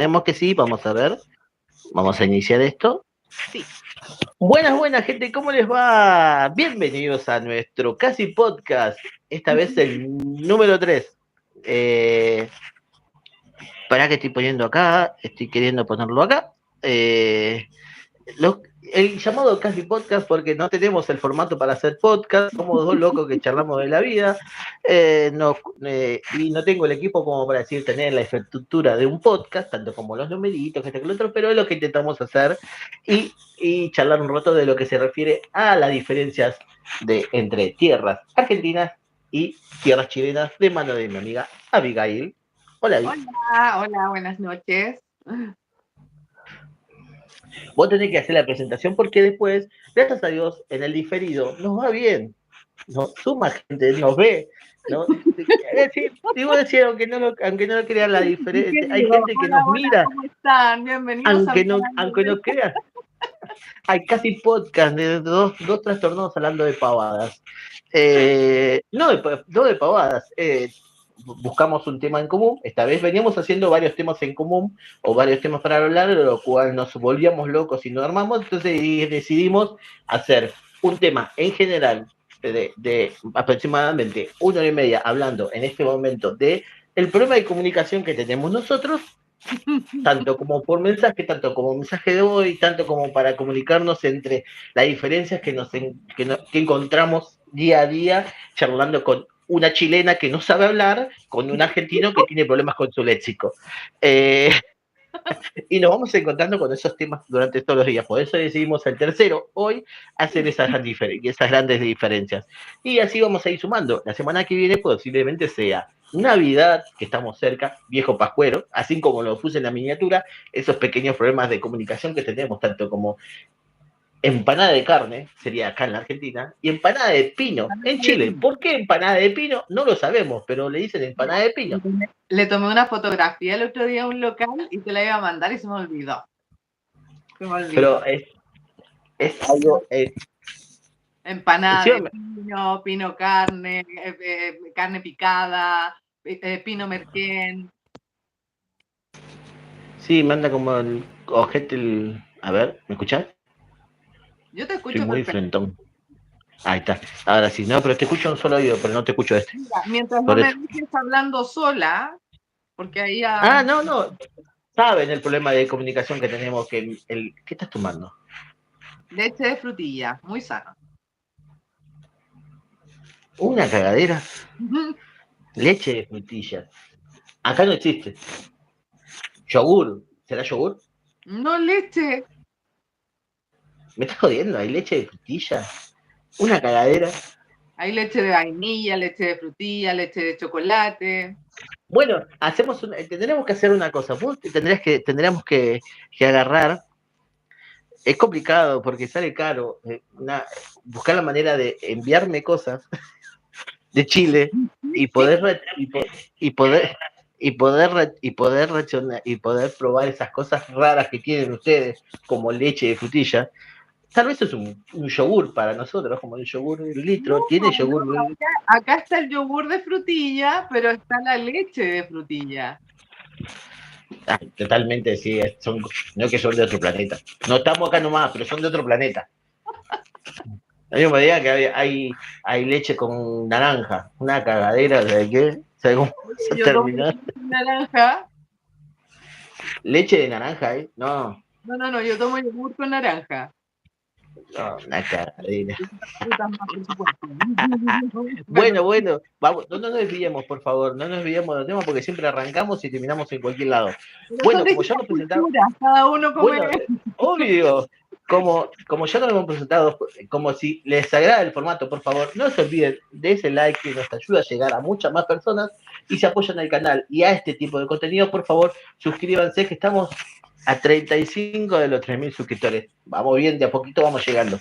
Tenemos que sí, vamos a ver. Vamos a iniciar esto. Sí. Buenas, gente, ¿cómo les va? Bienvenidos a nuestro casi podcast. Esta vez el número 3. Para que estoy poniendo acá, estoy queriendo ponerlo acá. El llamado casi podcast porque no tenemos el formato para hacer podcast, somos dos locos que charlamos de la vida, y no tengo el equipo como para decir tener la infraestructura de un podcast, tanto como los numeritos, que lo otro, pero es lo que intentamos hacer y charlar un rato de lo que se refiere a las diferencias entre tierras argentinas y tierras chilenas de mano de mi amiga Abigail. Hola, Hola, buenas noches. Vos tenés que hacer la presentación porque después, gracias a Dios, en el diferido nos va bien, nos suma gente, nos ve, ¿no? Es decir, digo decir, aunque no lo crean la diferencia, hay gente que nos mira, ¿Cómo están? Bienvenidos aunque no crean, hay casi podcast de dos trastornados hablando de pavadas. No de pavadas, buscamos un tema en común. Esta vez veníamos haciendo varios temas en común o varios temas para hablar, de lo cual nos volvíamos locos y no armamos. Entonces decidimos hacer un tema en general de aproximadamente 1 hora y media hablando en este momento de el problema de comunicación que tenemos nosotros, tanto como por mensaje, tanto como mensaje de voz, tanto como para comunicarnos entre las diferencias que encontramos día a día charlando con una chilena que no sabe hablar, con un argentino que tiene problemas con su léxico. Y nos vamos encontrando con esos temas durante todos los días. Por eso decidimos el tercero hoy hacer esas grandes diferencias. Y así vamos a ir sumando. La semana que viene posiblemente sea Navidad, que estamos cerca, viejo pascuero, así como lo puse en la miniatura, esos pequeños problemas de comunicación que tenemos, tanto como empanada de carne, sería acá en la Argentina, y empanada de pino en Chile. ¿Por qué empanada de pino? No lo sabemos, pero le dicen empanada de pino. Le tomé una fotografía el otro día a un local y te la iba a mandar y se me olvidó. Pero es algo... empanada de pino carne, carne picada, pino merquén. Sí, manda como el ojete A ver, ¿me escuchás? Yo te escucho Estoy muy perfecto. frentón. Ahí está. Ahora sí, no, pero te escucho un solo oído, pero no te escucho este. Mira, mientras no Por me eso. dejes hablando sola, porque ahí No. Saben el problema de comunicación que tenemos, ¿qué estás tomando? leche de frutilla, muy sano. Una cagadera. Leche de frutilla. Acá no existe. Yogur. ¿Será yogur? No leche. ¿Me estás jodiendo? ¿Hay leche de frutilla? Una cagadera. Hay leche de vainilla, leche de frutilla, leche de chocolate. Bueno, tendremos que hacer una cosa. Tendríamos que agarrar. Es complicado porque sale caro buscar la manera de enviarme cosas de Chile y poder probar esas cosas raras que tienen ustedes, como leche de frutilla. Tal vez es un yogur para nosotros, como el yogur de litro. Tiene yogur. Acá está el yogur de frutilla, pero está la leche de frutilla. Totalmente, sí. No es que son de otro planeta. No estamos acá nomás, pero son de otro planeta. La misma idea que hay leche con naranja. Una cagadera, ¿de qué? ¿Sabes cómo vas a terminar? Naranja. Leche de naranja, ¿eh? No. No, yo tomo yogur con naranja. No, una cagadera. Bueno, vamos, no nos desviemos, por favor, no nos desviemos del tema porque siempre arrancamos y terminamos en cualquier lado. Bueno, como ya nos presentamos, cada uno come. bueno, obvio, como ya nos hemos presentado, como si les agrada el formato, por favor, no se olviden de ese like que nos ayuda a llegar a muchas más personas y se apoyan al canal y a este tipo de contenido, por favor, suscríbanse que estamos a 35 de los 3.000 suscriptores. Vamos bien, de a poquito vamos llegando.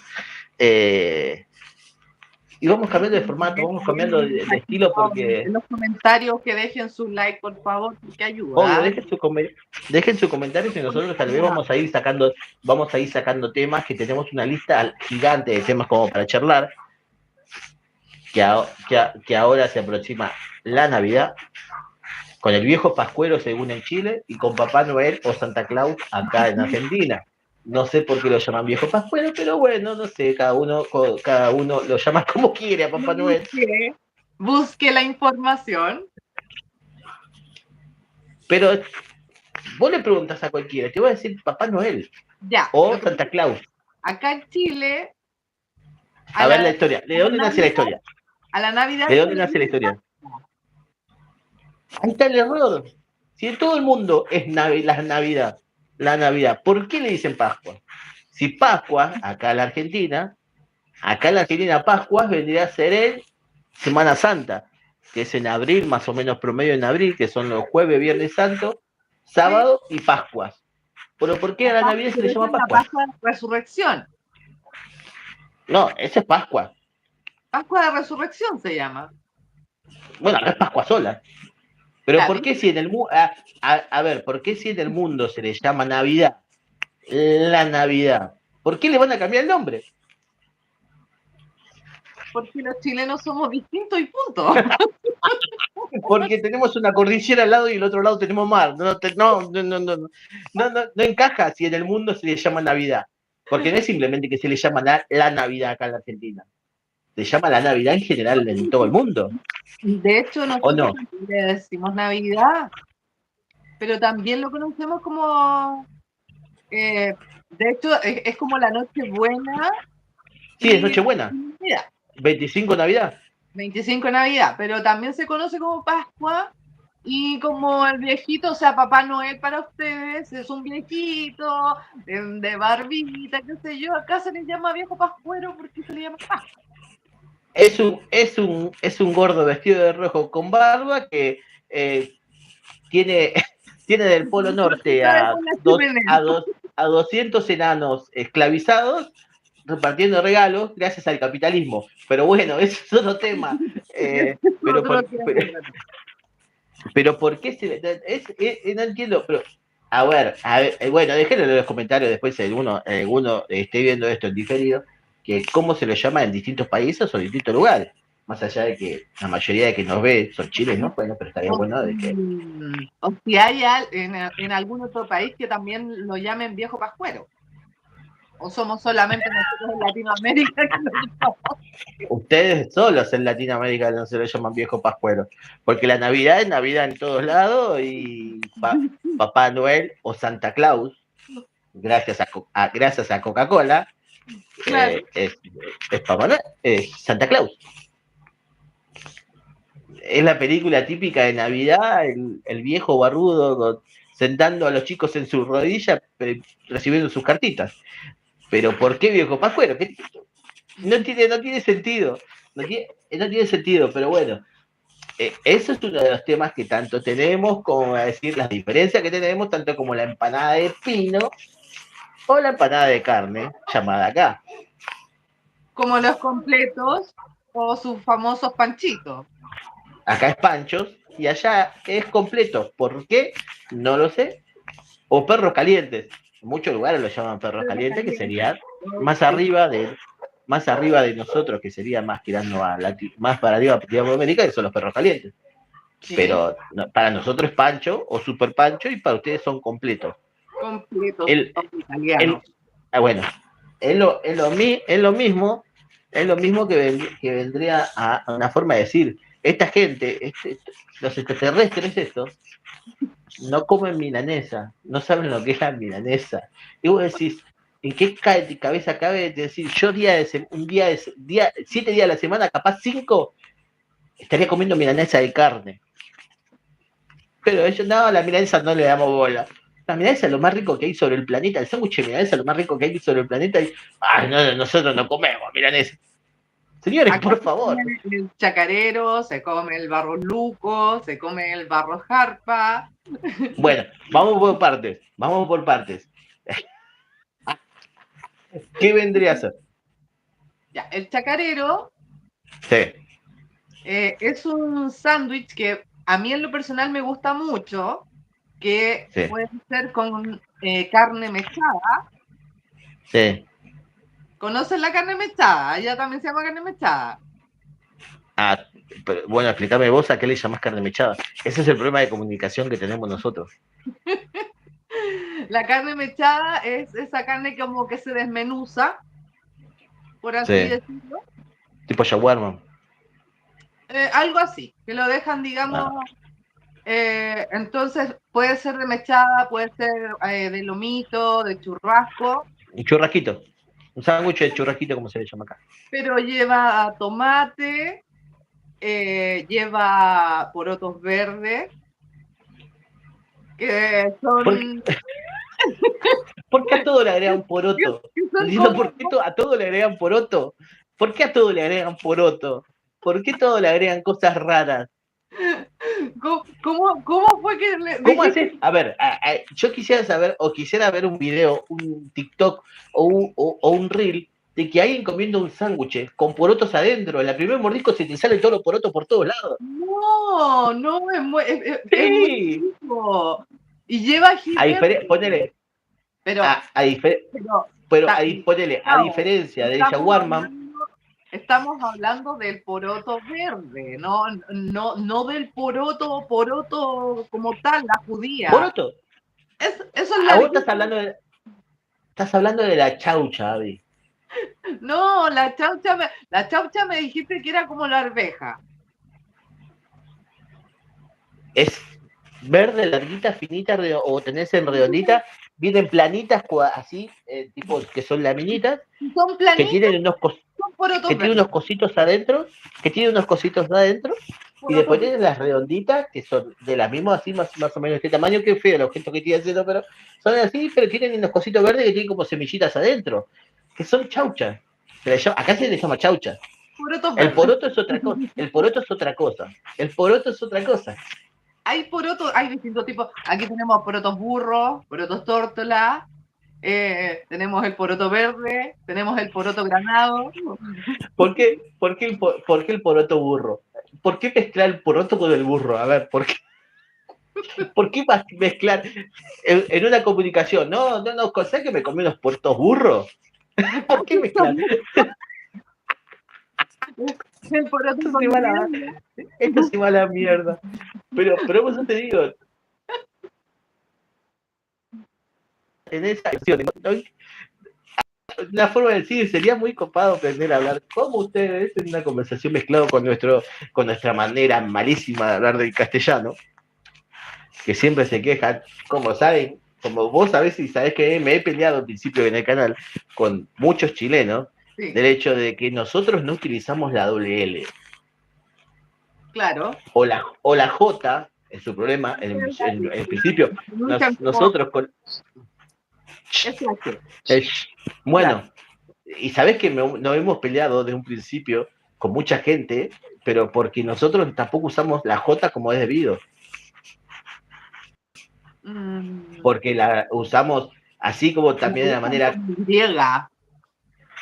Y vamos cambiando de formato, vamos cambiando de estilo porque... En los comentarios que dejen su like, por favor, que ayuda. Obvio, dejen sus comentarios y nosotros tal vez vamos a ir sacando temas, que tenemos una lista gigante de temas como para charlar, que ahora se aproxima la Navidad. Con el viejo Pascuero según en Chile y con Papá Noel o Santa Claus acá en Argentina. No sé por qué lo llaman viejo Pascuero, pero bueno, no sé, cada uno lo llama como quiere a Papá Noel. Busque la información. Pero vos le preguntas a cualquiera, te voy a decir Papá Noel Ya. o Santa Claus. Acá en Chile. A ver la historia. ¿De dónde nace la historia? A la Navidad. ¿De dónde nace la historia? Ahí está el error. Si en todo el mundo es la Navidad, ¿por qué le dicen Pascua? Si Pascua, acá en la Argentina, Pascuas vendría a ser en Semana Santa, que es en abril, más o menos promedio en abril, que son los jueves, viernes santo, sábado y Pascuas. Pero ¿por qué a la Navidad se le llama Pascua? La Pascua de Resurrección. No, esa es Pascua. Pascua de Resurrección se llama. Bueno, no es Pascua sola. Pero ¿por qué si en el mundo, a ver, ¿por qué si en el mundo se le llama Navidad, la Navidad? ¿Por qué le van a cambiar el nombre? Porque los chilenos somos distintos y punto. Porque tenemos una cordillera al lado y el otro lado tenemos mar. No encaja si en el mundo se le llama Navidad. Porque no es simplemente que se le llama la Navidad acá en la Argentina. Se llama la Navidad en general en todo el mundo. De hecho, nosotros no? le decimos Navidad, pero también lo conocemos como... de hecho, es como la Nochebuena. Sí, es Nochebuena. 25 Navidad. 25 Navidad, pero también se conoce como Pascua y como el viejito, o sea, Papá Noel para ustedes es un viejito de barbita, qué sé yo, acá se les llama viejo pascuero porque se le llama Pascua. Es un gordo vestido de rojo con barba que tiene del Polo Norte a 200 enanos esclavizados repartiendo regalos gracias al capitalismo. Pero bueno, ese es otro tema. Pero ¿por qué no entiendo? Pero, a ver, bueno, déjenlo en los comentarios después si alguno esté viendo esto en diferido, que cómo se lo llama en distintos países o en distintos lugares. Más allá de que la mayoría de que nos ve son chilenos, bueno, pero estaría bueno de que... O si hay en algún otro país que también lo llamen viejo pascuero. ¿O somos solamente nosotros en Latinoamérica que lo llamamos? Ustedes solos en Latinoamérica no se lo llaman viejo pascuero, porque la Navidad es Navidad en todos lados y Papá Noel o Santa Claus, gracias a Coca-Cola, Claro. es Papá Noel, es Santa Claus. Es la película típica de Navidad, el viejo barbudo sentando a los chicos en sus rodillas, recibiendo sus cartitas. Pero ¿por qué viejo pascuero? No tiene sentido. No tiene sentido, pero bueno. Eso es uno de los temas que tanto tenemos, como a decir, las diferencias que tenemos, tanto como la empanada de pino o la empanada de carne, llamada acá. Como los completos o sus famosos panchitos. Acá es panchos y allá es completo. ¿Por qué? No lo sé. O perros calientes. En muchos lugares lo llaman perros calientes, que sería más arriba de nosotros, que sería más tirando más para arriba de América, que son los perros calientes. Sí. Pero para nosotros es pancho o super pancho y para ustedes son completos. Completos. Bueno, es lo mismo que vendría a una forma de decir, esta gente, los extraterrestres estos, no comen milanesa, no saben lo que es la milanesa. Y vos decís, ¿en qué cabeza cabe decir, yo 7 días a la semana, capaz 5, estaría comiendo milanesa de carne? Pero ellos, no, la milanesa no le damos bola. La milanesa es lo más rico que hay sobre el planeta, el sándwich de milanesa es lo más rico que hay sobre el planeta. Y, no, nosotros no comemos milanesa. Señores, acá por favor. El chacarero, se come el barro luco, se come el barro jarpa. Bueno, vamos por partes. ¿Qué vendría a ser? Ya, el chacarero sí. Es un sándwich que a mí en lo personal me gusta mucho, que sí. Puede ser con carne mechada. Sí. ¿Conocen la carne mechada? Allá también se llama carne mechada. Ah, pero, bueno, explícame vos a qué le llamás carne mechada. Ese es el problema de comunicación que tenemos nosotros. La carne mechada es esa carne como que se desmenuza, por así Sí. decirlo. Tipo shawarma. Algo así, que lo dejan, digamos, entonces puede ser de mechada, puede ser de lomito, de churrasco, Un churrasquito. Un sándwich de churrasquito, como se le llama acá. pero lleva tomate, lleva porotos verdes, que son, ¿Por qué a todo le agregan poroto? que No son entiendo como, por qué a todo le agregan poroto. ¿Por qué a todo le agregan poroto? ¿Por qué todo le agregan cosas raras? ¿cómo fue que le ¿Cómo dijiste? haces? A ver, yo quisiera saber, o quisiera ver un video, un TikTok o un reel de que alguien comiendo un sándwich con porotos adentro. En la primer mordisco se te salen todos los porotos por todos lados. No, no, es muy Sí. rico. Y lleva ají verde, Ponele, pero, a difer- pero pero ta- ponele, a no, diferencia del estamos shawarma, hablando, estamos hablando del poroto verde, no del poroto como tal, la judía. poroto. Eso es A vos larguito. estás hablando de la chaucha, Abby. No, la chaucha me dijiste que era como la arveja. Es verde, larguita, finita, o tenés en redondita, vienen planitas así, tipo que son laminitas, Son que planitos, tienen son porotos que tienen verdes. unos cositos adentro, y después Porotos tienen las redonditas, que son de la misma, así más o menos de este tamaño, que feo el objeto que estoy haciendo, pero son así, pero tienen unos cositos verdes que tienen como semillitas adentro, que son chauchas. Acá se les llama chaucha. Porotos El verdes. poroto es otra cosa. El poroto es otra cosa. El poroto es otra cosa. Hay porotos, hay distintos tipos. Aquí tenemos porotos burros, porotos tórtola, tenemos el poroto verde, tenemos el poroto granado. ¿Por qué el poroto burro? ¿Por qué mezclar el poroto con el burro? A ver, ¿por qué mezclar en una comunicación? No, ¿sabes que me comí unos porotos burros? ¿Por qué mezclar? El poroto Esto con se va a la, mierda. esto se va a la mierda. Pero vos te digo, en esa acción, una forma de decir, sería muy copado aprender a hablar como ustedes en una conversación mezclado con nuestra manera malísima de hablar del castellano, que siempre se quejan, como saben, como vos sabés y sabés que me he peleado al principio en el canal con muchos chilenos, Sí, del hecho de que nosotros no utilizamos la doble L. claro. O la J, es su problema, en principio, nosotros con... Bueno, y sabés que nos hemos peleado desde un principio con mucha gente, pero porque nosotros tampoco usamos la J como es debido. Porque la usamos así como también de la manera... Griega.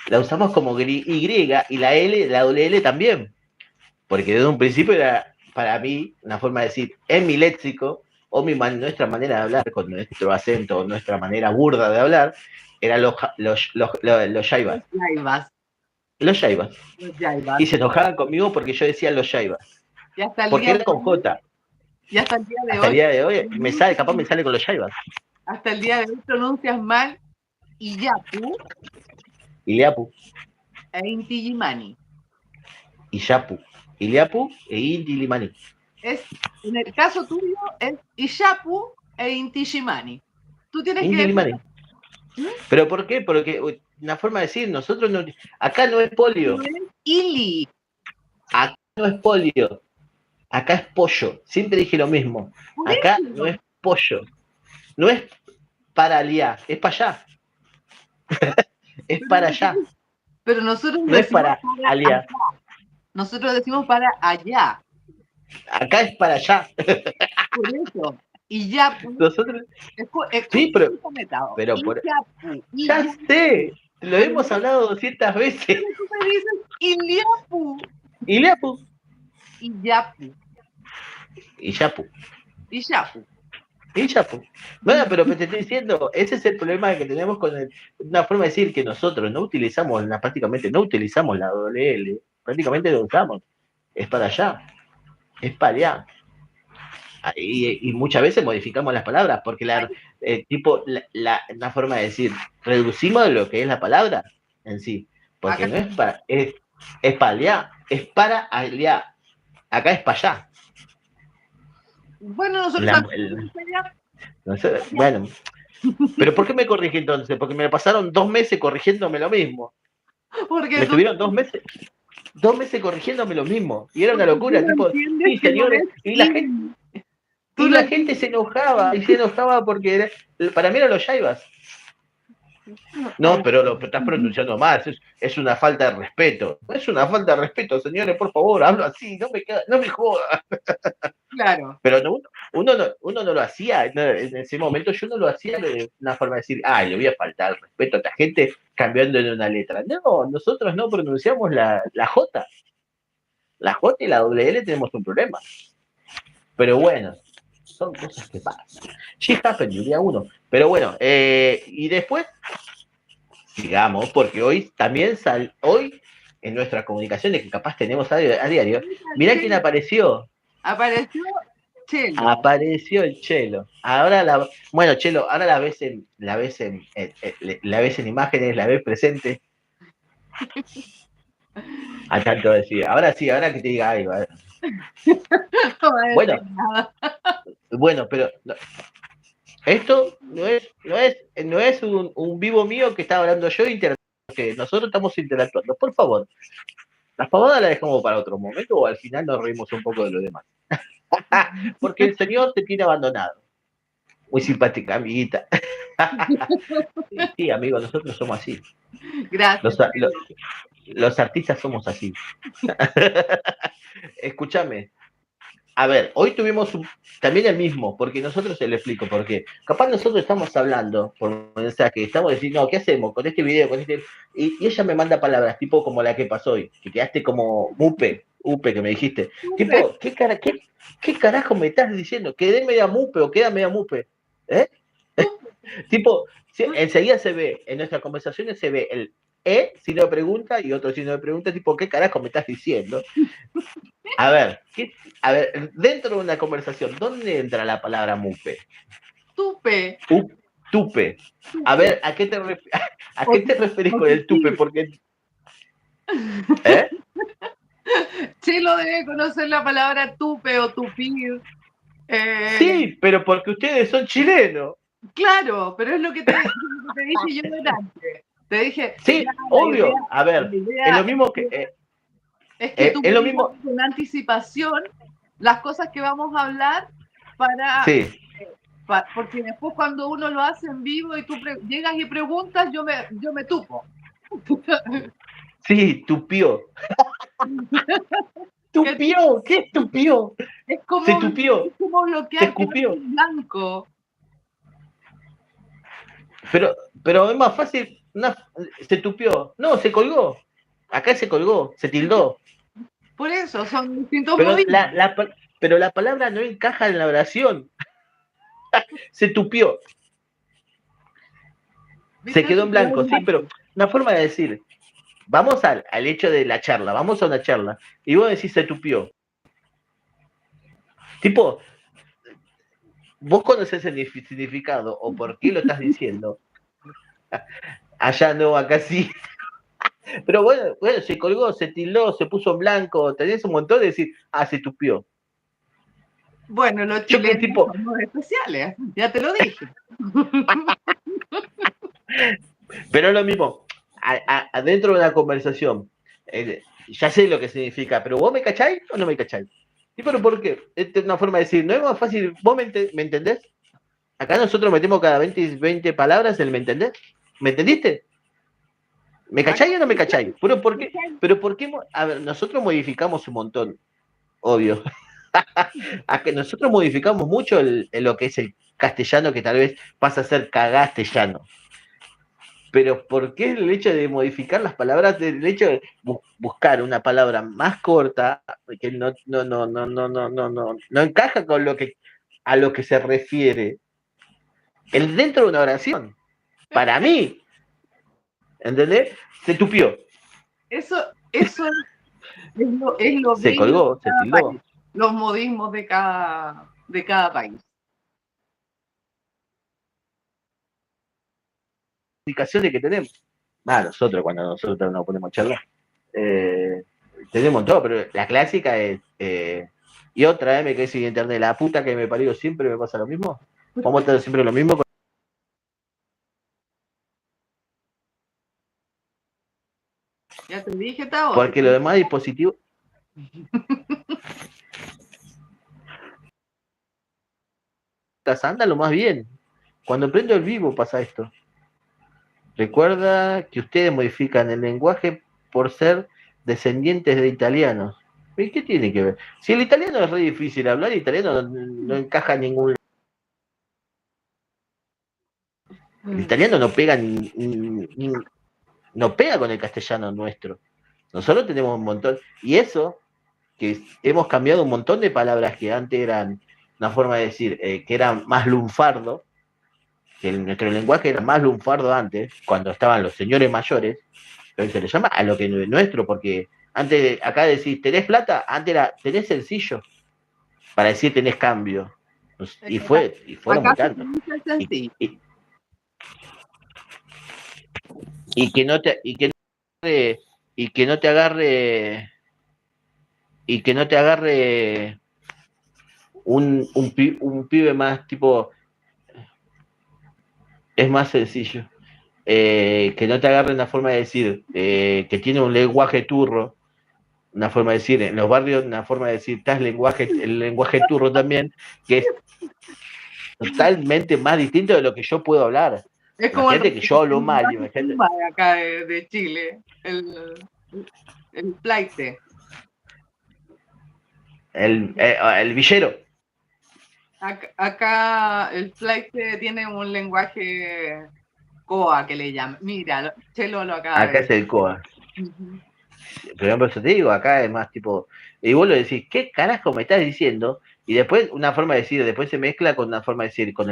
La usamos como Y y la L, la doble L también. Porque desde un principio era para mí una forma de decir, en mi léxico, o nuestra manera de hablar, con nuestro acento, nuestra manera burda de hablar, eran los yaibas. Los yaibas. Y se enojaban conmigo porque yo decía los yaibas. Y hasta el Porque día era con J. y hasta el día de Hasta el hoy, día de hoy capaz me sale con los yaibas. hasta el día de hoy pronuncias mal Iyapu Iliapu, e Inti Illimani. Iyapu, Iliapu e Inti Limani. En el caso tuyo es Iyapu e Inti Illimani. Tú tienes Inti que Limani. ¿Pero por qué? Porque una forma de decir, nosotros no, acá no es polio. Ili. Acá no es polio. Acá es pollo. Siempre dije lo mismo. Acá no es pollo. No es para aliar, es para allá. Es para allá. Pero nosotros no es para aliar. Nosotros decimos para allá. Acá es para allá. Por eso. Y ya. Nosotros. Sí, pero por... Ya sé. Lo hemos hablado 200 veces. Tú me dices Iliapu. Iliapu. Iyapu. Iyapu. Iyapu. Iyapu. Bueno, pero te estoy diciendo, ese es el problema que tenemos con una forma de decir que nosotros no utilizamos, prácticamente no utilizamos la doble L, prácticamente lo usamos. es para allá, es para allá. Y muchas veces modificamos las palabras, porque una forma de decir, reducimos lo que es la palabra en sí, porque Acá no es para, es para allá, es para allá, acá es para allá. Bueno, nosotros La- también el- allá, no sé, bueno, pero ¿por qué me corrigí entonces? Porque me pasaron 2 meses corrigiéndome lo mismo. porque Me estuvieron 2 meses corrigiéndome lo mismo. Y era una porque tú locura, lo tipo, entiendes sí, que no señores. es in. Tú Y lo la gente entiendes. y se enojaba porque para mí eran los yaibas. No, pero lo estás pronunciando mal, es una falta de respeto. No es una falta de respeto, señores, por favor, hablo así, no me jodas. Claro. Pero uno no lo hacía, no, en ese momento yo no lo hacía de una forma de decir, le voy a faltar el respeto a esta gente cambiándole una letra. No, nosotros no pronunciamos la J. La J y la doble L tenemos un problema. Pero bueno, son cosas que pasan. She happened, diría uno. Pero bueno, y después, sigamos, porque hoy también hoy en nuestras comunicaciones que capaz tenemos a diario, mirá quién apareció. Apareció Chelo. Apareció el Chelo. Bueno, Chelo, ahora la ves en imágenes, la ves presente. A tanto decir, ahora sí, ahora que te diga algo. No va a decir Bueno, nada. bueno, pero esto no es un vivo mío que está hablando yo que nosotros estamos interactuando. Por favor, las pavadas las dejamos para otro momento o al final nos reímos un poco de lo demás. Porque el señor te tiene abandonado. Muy simpática, amiguita. Sí, amigo, nosotros somos así. Gracias, Los, los, Chelo. los artistas somos así. Escúchame. A ver, hoy tuvimos también el mismo, porque nosotros se lo explico, porque capaz nosotros estamos hablando por mensaje, estamos diciendo, no, ¿qué hacemos con este video? Y ella me manda palabras, tipo como la que pasó hoy, que quedaste como upe que me dijiste. Súper. Tipo, ¿qué carajo me estás diciendo? ¿Quedé media mupe o queda media mupe? ¿Eh? Tipo, enseguida se ve, en nuestras conversaciones se ve el signo de pregunta y otro signo de pregunta, tipo, ¿qué carajo me estás diciendo? A ver, dentro de una conversación, ¿dónde entra la palabra mupe? Tupe. Tupe. A Tupe. ver, ¿a qué te referís con el tupe? Tupir. Porque, ¿eh? Chelo debe conocer la palabra tupe o tupir. Sí, pero porque ustedes son chilenos. Claro, pero es lo que te dije yo delante. Te dije, Sí, ya, obvio. A ver, la es idea lo mismo que. es que tú Es me lo digas mismo. con anticipación las cosas que vamos a hablar para, Sí, porque después cuando uno lo hace en vivo y tú llegas y preguntas, yo me tupo. sí, tupió. Que Tupió, ¿qué es tupió? es Se como, tupió, es como se bloquear, quedarte escupió. en blanco. Pero es más fácil, se tupió. No, se colgó. Acá se colgó, se tildó. Por eso, son distintos Pero modismos. pero la palabra no encaja en la oración. Se tupió. Se ¿Viste? quedó en blanco, sí, pero una forma de decir, vamos al hecho de la charla, vamos a una charla, y vos decís se tupió. Tipo, vos conoces el significado o por qué lo estás diciendo. Allá no, acá sí. Pero bueno, se colgó, se tildó, se puso en blanco, tenés un montón de decir, se tupió. Bueno, los Yo que chilenos tipo, somos especiales, ya te lo dije. pero es lo mismo, adentro de una conversación, ya sé lo que significa, pero vos me cacháis o no me cacháis. ¿Y pero por qué? Esta es una forma de decir, no es más fácil, ¿vos me entendés? Acá nosotros metemos cada 20 palabras el ¿me entendés? ¿Me entendiste? ¿Me cacháis o no me cacháis? Pero por qué? A ver, nosotros modificamos un montón, obvio. A que nosotros modificamos mucho lo que es el castellano, que tal vez pasa a ser cagastellano. Pero ¿por qué el hecho de modificar las palabras, el hecho de buscar una palabra más corta, que no encaja con a lo que se refiere dentro de una oración? Para mí, ¿entendés? Se tupió. Eso es Es lo Se bello colgó, de se cada tildó. país, los modismos de cada país. Indicaciones que tenemos. Nosotros cuando nosotros nos ponemos a charlar. Tenemos todo, pero la clásica es. Y otra vez me quedé sin internet. La puta que me parió, siempre me pasa lo mismo. Vamos a estar siempre lo mismo. Ya te dije, Tao. Porque los demás dispositivos. Anda lo más bien. Cuando prendo el vivo pasa esto. Recuerda que ustedes modifican el lenguaje por ser descendientes de italianos. ¿Y qué tiene que ver? Si el italiano es re difícil hablar, el italiano no encaja en ningún. El italiano no pega no pega con el castellano nuestro. Nosotros tenemos un montón. Y eso, que hemos cambiado un montón de palabras que antes eran una forma de decir, que eran más lunfardo, que nuestro lenguaje era más lunfardo antes, cuando estaban los señores mayores, pero se le llama a lo que no es nuestro, porque antes acá decís, ¿tenés plata? Antes era, ¿tenés sencillo? Para decir, tenés cambio. Y fueron Acá se mutando. dice sencillo. Y que no te, y que no te agarre un pibe más tipo, es más sencillo. Que no te agarre una forma de decir, que tiene un lenguaje turro, una forma de decir, en los barrios, una forma de decir, el lenguaje turro también, que es totalmente más distinto de lo que yo puedo hablar. Es como Imagínate que yo hablo mal, imagínate. de acá de Chile, el flaite. El villero. Acá el flaite tiene un lenguaje coa que le llaman. Mira, Chelo lo acaba Acá de es el coa. Por ejemplo, eso te digo, acá es más tipo, y vos lo decís, ¿qué carajo me estás diciendo? Y después una forma de decir, después se mezcla con una forma de decir, con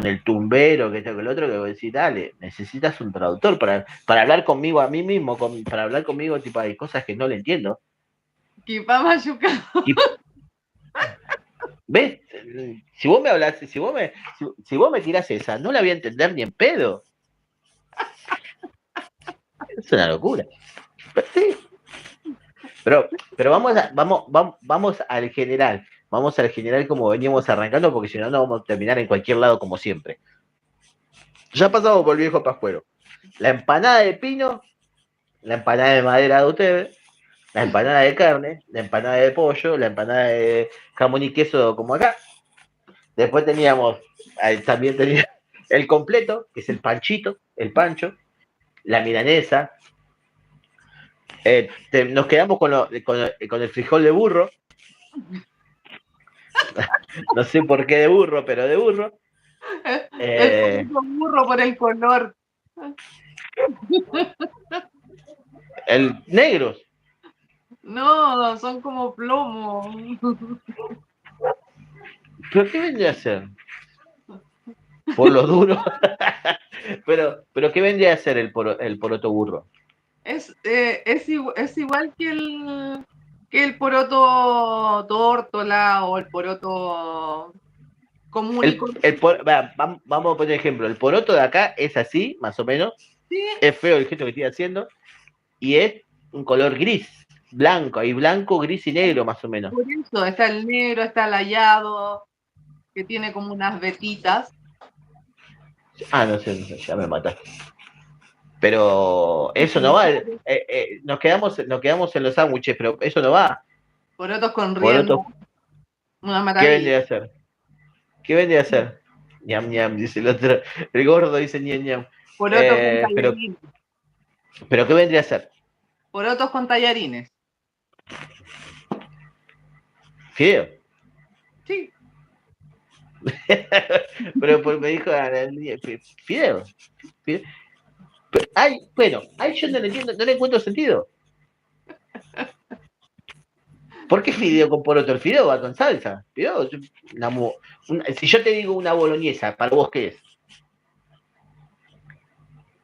el tumbero, que esto, que el otro, que vos decís, dale, necesitas un traductor para hablar conmigo a mí mismo, para hablar conmigo, tipo, hay cosas que no le entiendo. Y, ¿ves? Si vos me hablas, si vos me tirás esa, no la voy a entender ni en pedo. Es una locura. Pero sí. Pero vamos al general. Vamos al general como veníamos arrancando, porque si no, no vamos a terminar en cualquier lado como siempre. Ya pasamos por el viejo pascuero. La empanada de pino, la empanada de madera de ustedes, la empanada de carne, la empanada de pollo, la empanada de jamón y queso como acá. Después también tenía el completo, que es el panchito, el pancho, la milanesa. Nos quedamos con el frijol de burro. No sé por qué de burro, pero de burro. El burro por el color. El negros. No, son como plomo. ¿Pero qué vendría a ser? Por lo duro. pero ¿qué vendría a ser el poroto burro? Es igual que el poroto tórtola o el poroto común y corriente. Vamos a poner ejemplo. El poroto de acá es así, más o menos. Sí. Es feo el gesto que estoy haciendo. Y es un color gris, blanco. Hay blanco, gris y negro, más o menos. Por eso está el negro, está el hallado, que tiene como unas vetitas. No sé, ya me mataste. Pero eso no va. Nos quedamos en los sándwiches, pero eso no va. Porotos con rienda. Una maravilla. ¿Qué vendría a hacer? ¿Qué vendría a hacer? Ñam, ñam, dice el otro. El gordo dice ñam, ñam. Porotos con tallarines. ¿Pero qué vendría a ser? Porotos con tallarines. ¿Fideo? Sí. Pero me dijo fideo. Bueno, yo no le entiendo, no le encuentro sentido. ¿Por qué fideo con poroto? El fideo va con salsa. Fideo, si yo te digo una boloñesa, ¿para vos qué es?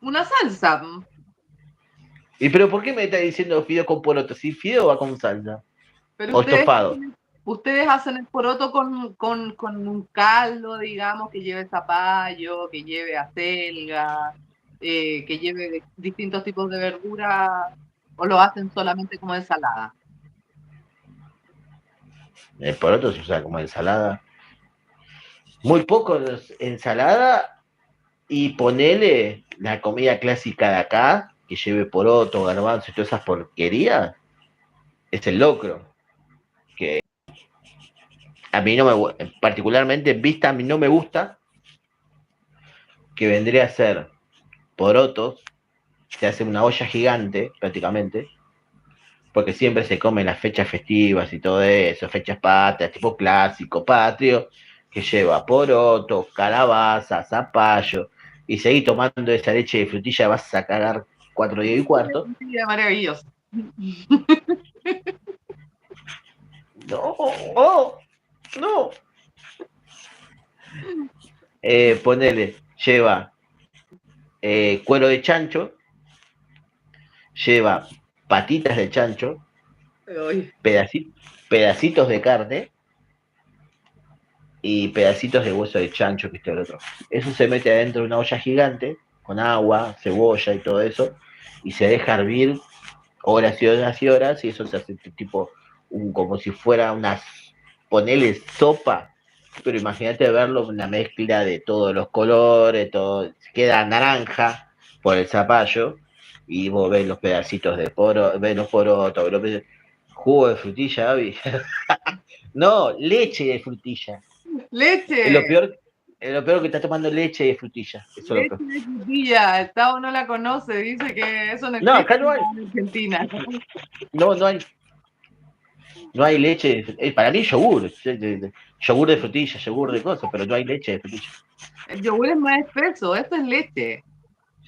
Una salsa. ¿Y pero por qué me está diciendo fideo con poroto? Si fideo va con salsa. Pero O estofado. ustedes hacen el poroto con un caldo, digamos, que lleve zapallo, que lleve acelga, que lleve distintos tipos de verduras, o lo hacen solamente como ensalada. El poroto se usa como ensalada. Muy poco ensalada y ponele la comida clásica de acá, que lleve poroto, garbanzo y todas esas porquerías, es el locro. Que a mí no me, particularmente en vista, a mí no me gusta, que vendría a ser porotos, se hace una olla gigante prácticamente, porque siempre se come en las fechas festivas y todo eso, fechas patrias, tipo clásico, patrio, que lleva poroto, calabaza, zapallo, y seguir tomando esa leche de frutilla vas a cagar 4 días y cuarto. Maravilloso. No, oh, no. Ponele, lleva cuero de chancho, lleva patitas de chancho, pedacitos de carne y pedacitos de hueso de chancho, que el otro. Eso se mete adentro de una olla gigante, con agua, cebolla y todo eso, y se deja hervir horas y horas y horas, y eso se hace tipo como si fuera una, ponele sopa, pero imagínate verlo, una mezcla de todos los colores, todo, queda naranja por el zapallo, y vos ves los pedacitos de poro, ves los porotos, jugo de frutilla, Abby. No, leche de frutilla. ¡Leche! Es lo peor que está tomando leche de frutilla. Eso Leche de frutilla. El Tavo no la conoce, dice que eso no no, existe acá no hay. en Argentina. No hay. No hay leche. Para mí, yogur. Yogur de frutilla, yogur de cosas, pero no hay leche de frutilla. El yogur es más espeso, esto es leche.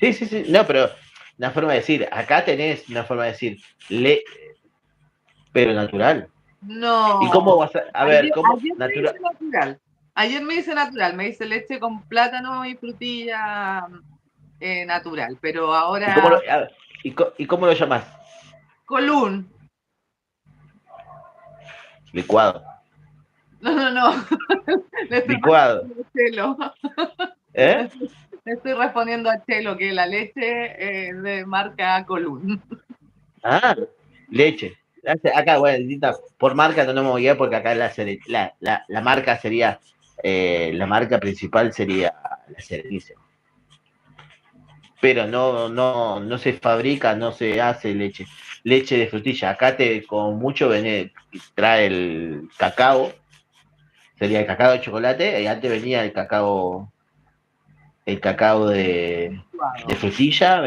Sí, sí, sí. No, pero una forma de decir. Acá tenés una forma de decir. Pero natural. No. ¿Y cómo vas a ver, cómo ayer me natural? hice natural. Ayer me hice natural. Me hice leche con plátano y frutilla natural. Pero ahora. ¿Y cómo lo llamas? Colún. Licuado. No. Le estoy Licuado. respondiendo a Chelo. ¿Eh? Le estoy respondiendo a Chelo que la leche es de marca Colún. Ah, leche. Acá, bueno, por marca no nos vamos a guiar porque acá la marca sería, la marca principal sería la cerveza. Pero no se fabrica, no se hace leche de frutilla. Acá con mucho trae el cacao, sería el cacao de chocolate, y antes venía el cacao de frutilla,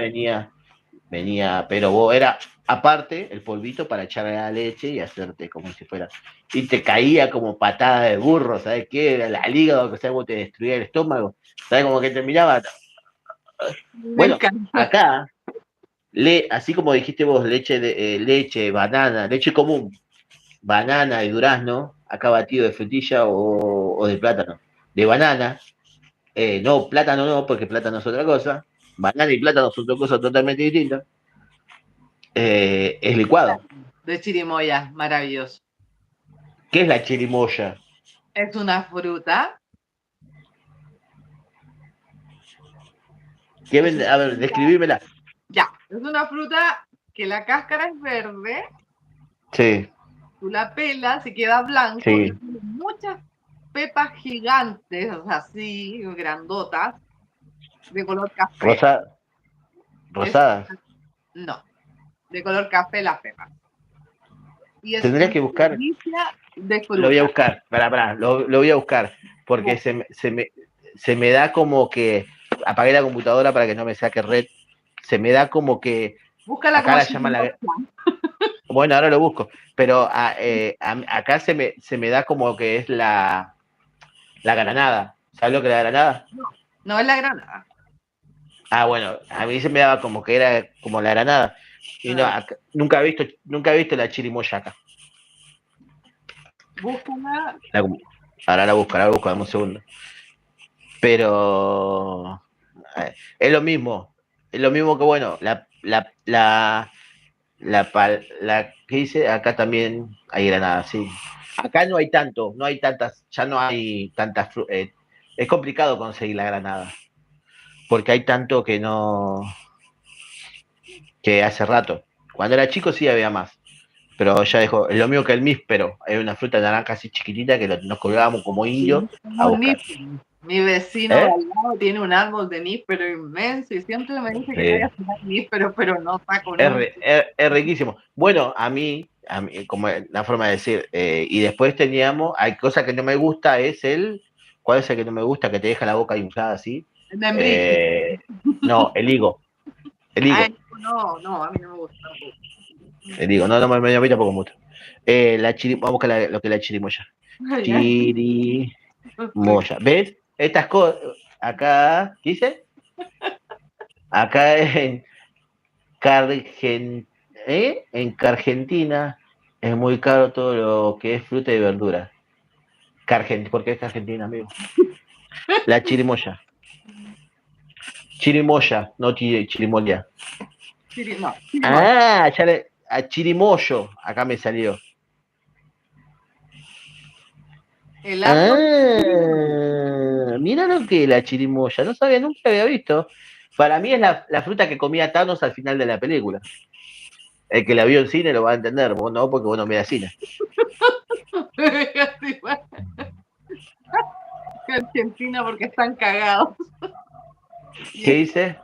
venía, pero vos era aparte el polvito para echarle a la leche y hacerte como si fuera. Y te caía como patada de burro, ¿sabes qué? Era el hígado, que sabes vos te destruía el estómago, ¿sabes? Como que terminaba. Bueno, acá, así como dijiste vos, leche, banana, leche común, banana y durazno, acá batido de frutilla o de plátano. De banana, no, plátano no, porque plátano es otra cosa. Banana y plátano son dos cosas totalmente distintas. Es licuado. De chirimoya, maravilloso. ¿Qué es la chirimoya? Es una fruta. A ver, describímela. Ya, es una fruta que la cáscara es verde. Sí. Tú la pelas y queda blanco. Sí. Y tiene muchas pepas gigantes, así, grandotas, de color café. Rosadas. No, de color café las pepas. Y es Tendría que buscar. De fruta. Lo voy a buscar. Lo voy a buscar. Porque se me da como que. Apagué la computadora para que no me saque red. Se me da como que. Búscala acá como la llaman la. Bueno, ahora lo busco. Pero acá se me da como que es la granada. ¿Sabes lo que es la granada? No es la granada. Ah, bueno, a mí se me daba como que era como la granada. Y no, nunca he visto la chirimoya acá. Búscala. Ahora la busco, dame un segundo. Pero es lo mismo que bueno, ¿qué dice? Acá también hay granada, sí. Acá no hay tanto, no hay tantas, ya no hay tantas, es complicado conseguir la granada, porque hay tanto que no, que hace rato. Cuando era chico sí había más, pero ya dejó, es lo mismo que el míspero, hay una fruta naranja así chiquitita que nos colgábamos como indios a buscar. Mi vecino de al lado tiene un árbol de níspero inmenso y siempre me dice que le voy a sacar níspero, pero no saco nunca. Es riquísimo. Bueno, a mí, como la forma de decir, y después teníamos, hay cosas que no me gusta, ¿cuál es el que no me gusta? Que te deja la boca inflada así. El membrillo. No, el higo. El higo. Ay, no, a mí no me gusta tampoco. El higo, no, a mí tampoco mucho. Vamos a buscar lo que es la chirimoya. Chirimoya. ¿Ves? Estas cosas, acá, ¿qué dice? Acá en en Argentina es muy caro todo lo que es fruta y verdura. ¿Por qué es Argentina, amigo? La chirimoya. Chirimoya, no chirimoya. No, Ah, a chirimoyo, acá me salió. el árbol. Mira lo que es la chirimoya, no sabía, nunca había visto. Para mí es la fruta que comía Thanos al final de la película. El que la vio en cine lo va a entender, vos no, porque vos no miras cine. Argentina porque están cagados. ¿Qué dice?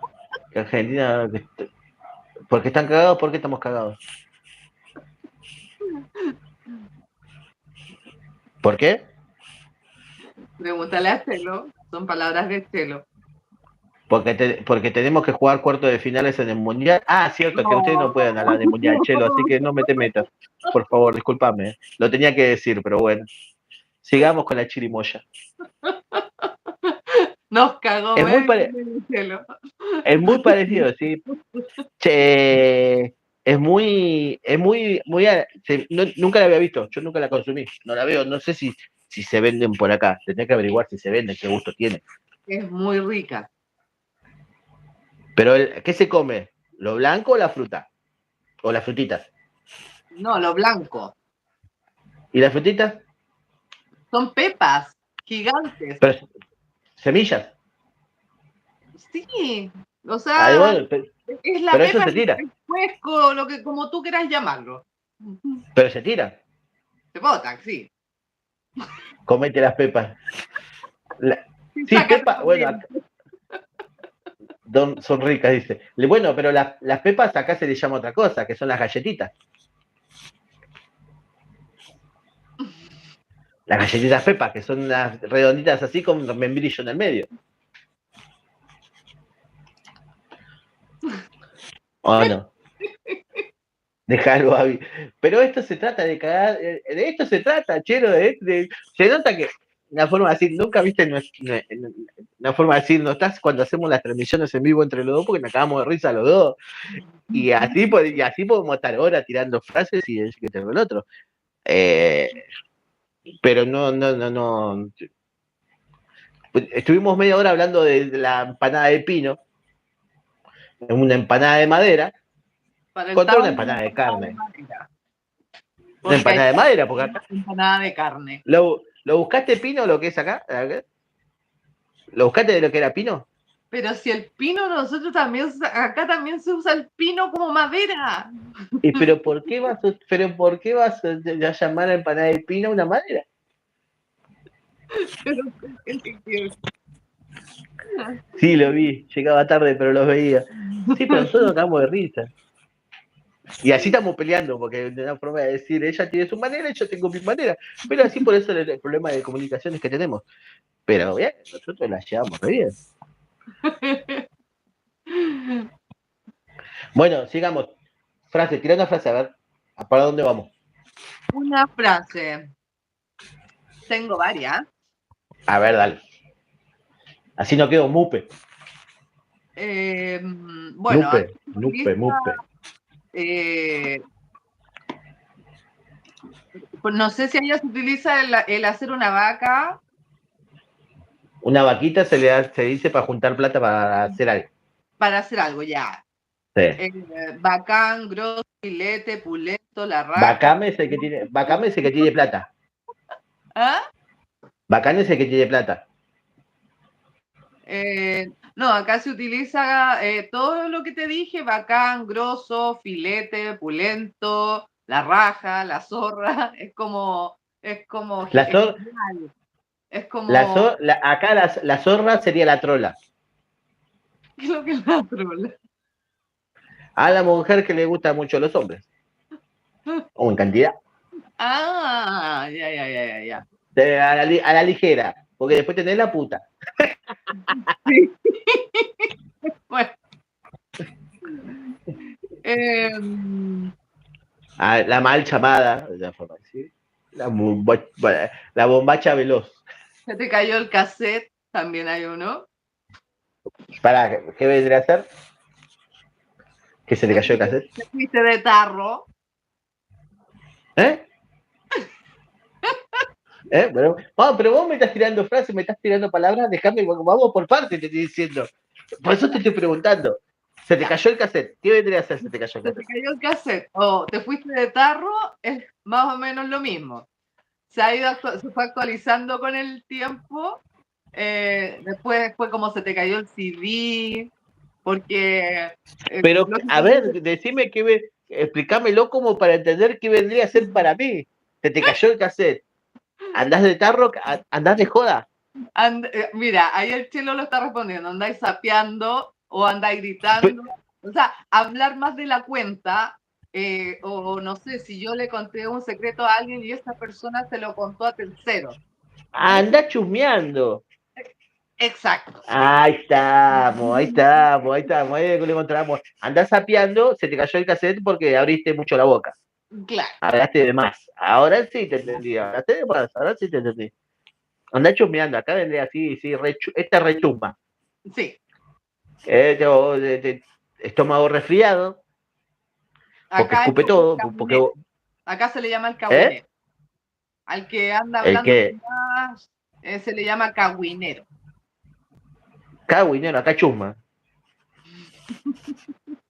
Que Argentina, porque están cagados, ¿por qué estamos cagados? ¿Por qué? Pregúntale a Chelo, son palabras de Chelo. Porque tenemos que jugar cuartos de finales en el Mundial. Ah, cierto, que ustedes no pueden hablar de Mundial, Chelo, así que no me te metas. Por favor, discúlpame. Lo tenía que decir, pero bueno. Sigamos con la chirimoya. Nos cagó, Es Chelo. es muy parecido, sí. Nunca la había visto, yo nunca la consumí. No la veo, no sé si se venden por acá. Tendría que averiguar si se venden, qué gusto tiene. Es muy rica. Pero, ¿qué se come? ¿Lo blanco o la fruta? ¿O las frutitas? No, lo blanco. ¿Y las frutitas? Son pepas gigantes. Pero, ¿semillas? Sí, o sea, Bueno, es la pero eso pepa, se tira. el cuesco, como tú quieras llamarlo. Pero se tira. Se botan, sí. Comete las pepas. Sí, pepa, bueno, son ricas, dice. Bueno, pero las pepas acá se les llama otra cosa, que son las galletitas. Las galletitas pepas, que son unas redonditas así con membrillo en el medio. ¿O no? Déjalo, Abby. Pero esto se trata de cagar, de esto se trata, Chelo, se nota que una forma de decir, nunca viste una forma de decir, no estás cuando hacemos las transmisiones en vivo entre los dos porque nos acabamos de risa los dos. Y así podemos estar horas tirando frases y decir que tengo el otro. Pero no. Estuvimos media hora hablando de la empanada de pino, una empanada de madera, contra una empanada de carne. Una empanada de madera, porque acá. Empanada de carne. ¿Lo buscaste pino lo que es acá? ¿Lo buscaste de lo que era pino? Pero si el pino, nosotros también, acá también se usa el pino como madera. ¿Pero por qué vas a llamar a empanada de pino una madera? Sí, lo vi, llegaba tarde, pero los veía. Sí, pero nosotros nos acabamos de risa. Y así estamos peleando, porque de una forma de decir, ella tiene su manera y yo tengo mi manera. Pero así por eso el problema de comunicaciones que tenemos. Pero bien, nosotros la llevamos re bien. Bueno, sigamos. Tira una frase, a ver. ¿Para dónde vamos? Una frase. Tengo varias. A ver, dale. Así no quedo mupe. Bueno, mupe. Pues no sé si allá se utiliza el hacer una vaca. Una vaquita se dice para juntar plata para hacer algo. Para hacer algo, ya. Bacán, grosso, filete, pulento, la raja. Bacame es el que tiene plata. ¿Ah? Bacán es el que tiene plata. No, acá se utiliza todo lo que te dije: bacán, grosso, filete, pulento, la raja, la zorra. Es como La, zor, genial. Es la, como zor, acá la zorra sería la trola. ¿qué es lo que es la trola? A la mujer que le gustan mucho los hombres. O en cantidad. Ah, ya, ya, ya, ya, ya. A la ligera. Porque después tenés la puta. Sí. Bueno. La mal chamada, de forma así. La bombacha veloz. Se te cayó el cassette, también hay uno. ¿Para qué vendría a ser? ¿Que se le cayó el cassette? Te fuiste de tarro. ¿Eh? Pero vos me estás tirando frases, me estás tirando palabras, dejame, vamos por parte, te estoy diciendo. Por eso te estoy preguntando. Se te cayó el cassette. ¿Qué vendría a ser si te cayó el cassette? Se te cayó el cassette o te fuiste de tarro, es más o menos lo mismo. Se fue actualizando con el tiempo. Después fue como se te cayó el CD, porque... Pero, a ver, decime explícamelo como para entender qué vendría a ser para mí. Se te cayó el cassette. ¿Andás de tarro? ¿Andás de joda? Mira, ahí el Chelo lo está respondiendo: andáis sapeando o andáis gritando. O sea, hablar más de la cuenta, o no sé, si yo le conté un secreto a alguien y esa persona se lo contó a terceros. Andá chusmeando. Exacto. Ahí estamos. Ahí le encontramos. Andás sapeando, se te cayó el cassette porque abriste mucho la boca. Claro. Hablaste de más. Ahora sí te entendí. Hablaste de más, ahora sí te entendí. Andá chusmeando, acá vendría así, sí, esta rechusma. Sí. Estómago resfriado, porque Acá, escupe todo. Porque, acá se le llama el cagüinero. Al que anda hablando más, se le llama cagüinero. Cagüinero, acá chusma.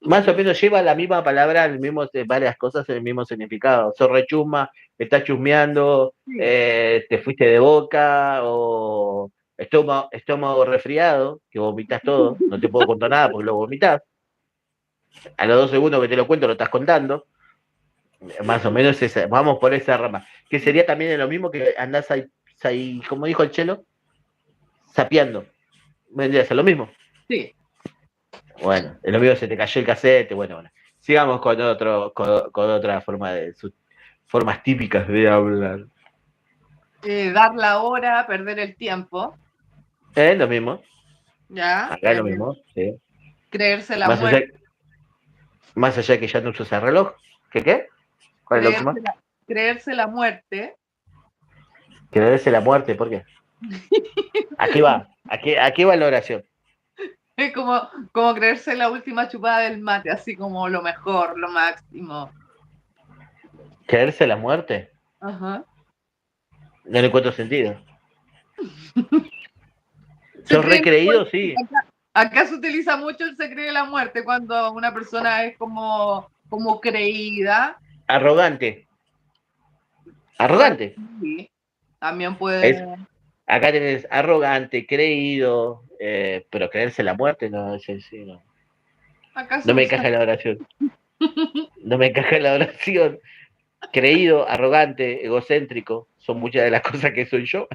Más o menos lleva la misma palabra, varias cosas, el mismo significado. Sos rechusma, estás chusmeando, Sí. Te fuiste de boca, o estómago resfriado, que vomitas todo. No te puedo contar nada porque lo vomitas. A los 2 segundos que te lo cuento lo estás contando. Más o menos vamos por esa rama. Que sería también lo mismo que andás ahí, como dijo el Chelo, sapeando. Vendría a ser lo mismo. Sí. Bueno, lo mismo se te cayó el cassette, bueno. Sigamos con otra formas típicas de hablar. Dar la hora, perder el tiempo. Lo mismo. Ya. Acá es lo mismo, sí. Creerse la muerte. Más allá de que ya no usas el reloj. ¿Qué? ¿Cuál es lo último? Creerse la muerte. Creerse la muerte, ¿por qué? Aquí va la oración. Es como creerse la última chupada del mate, así como lo mejor, lo máximo. ¿Creerse la muerte? Ajá. No le encuentro sentido. ¿Sos recreído? Sí. Acá se utiliza mucho el se cree la muerte cuando una persona es como creída. Arrogante. Arrogante. Sí, también puede. Acá tenés arrogante, creído, pero creerse la muerte no. No me encaja la oración. No me encaja la oración. Creído, arrogante, egocéntrico, son muchas de las cosas que soy yo.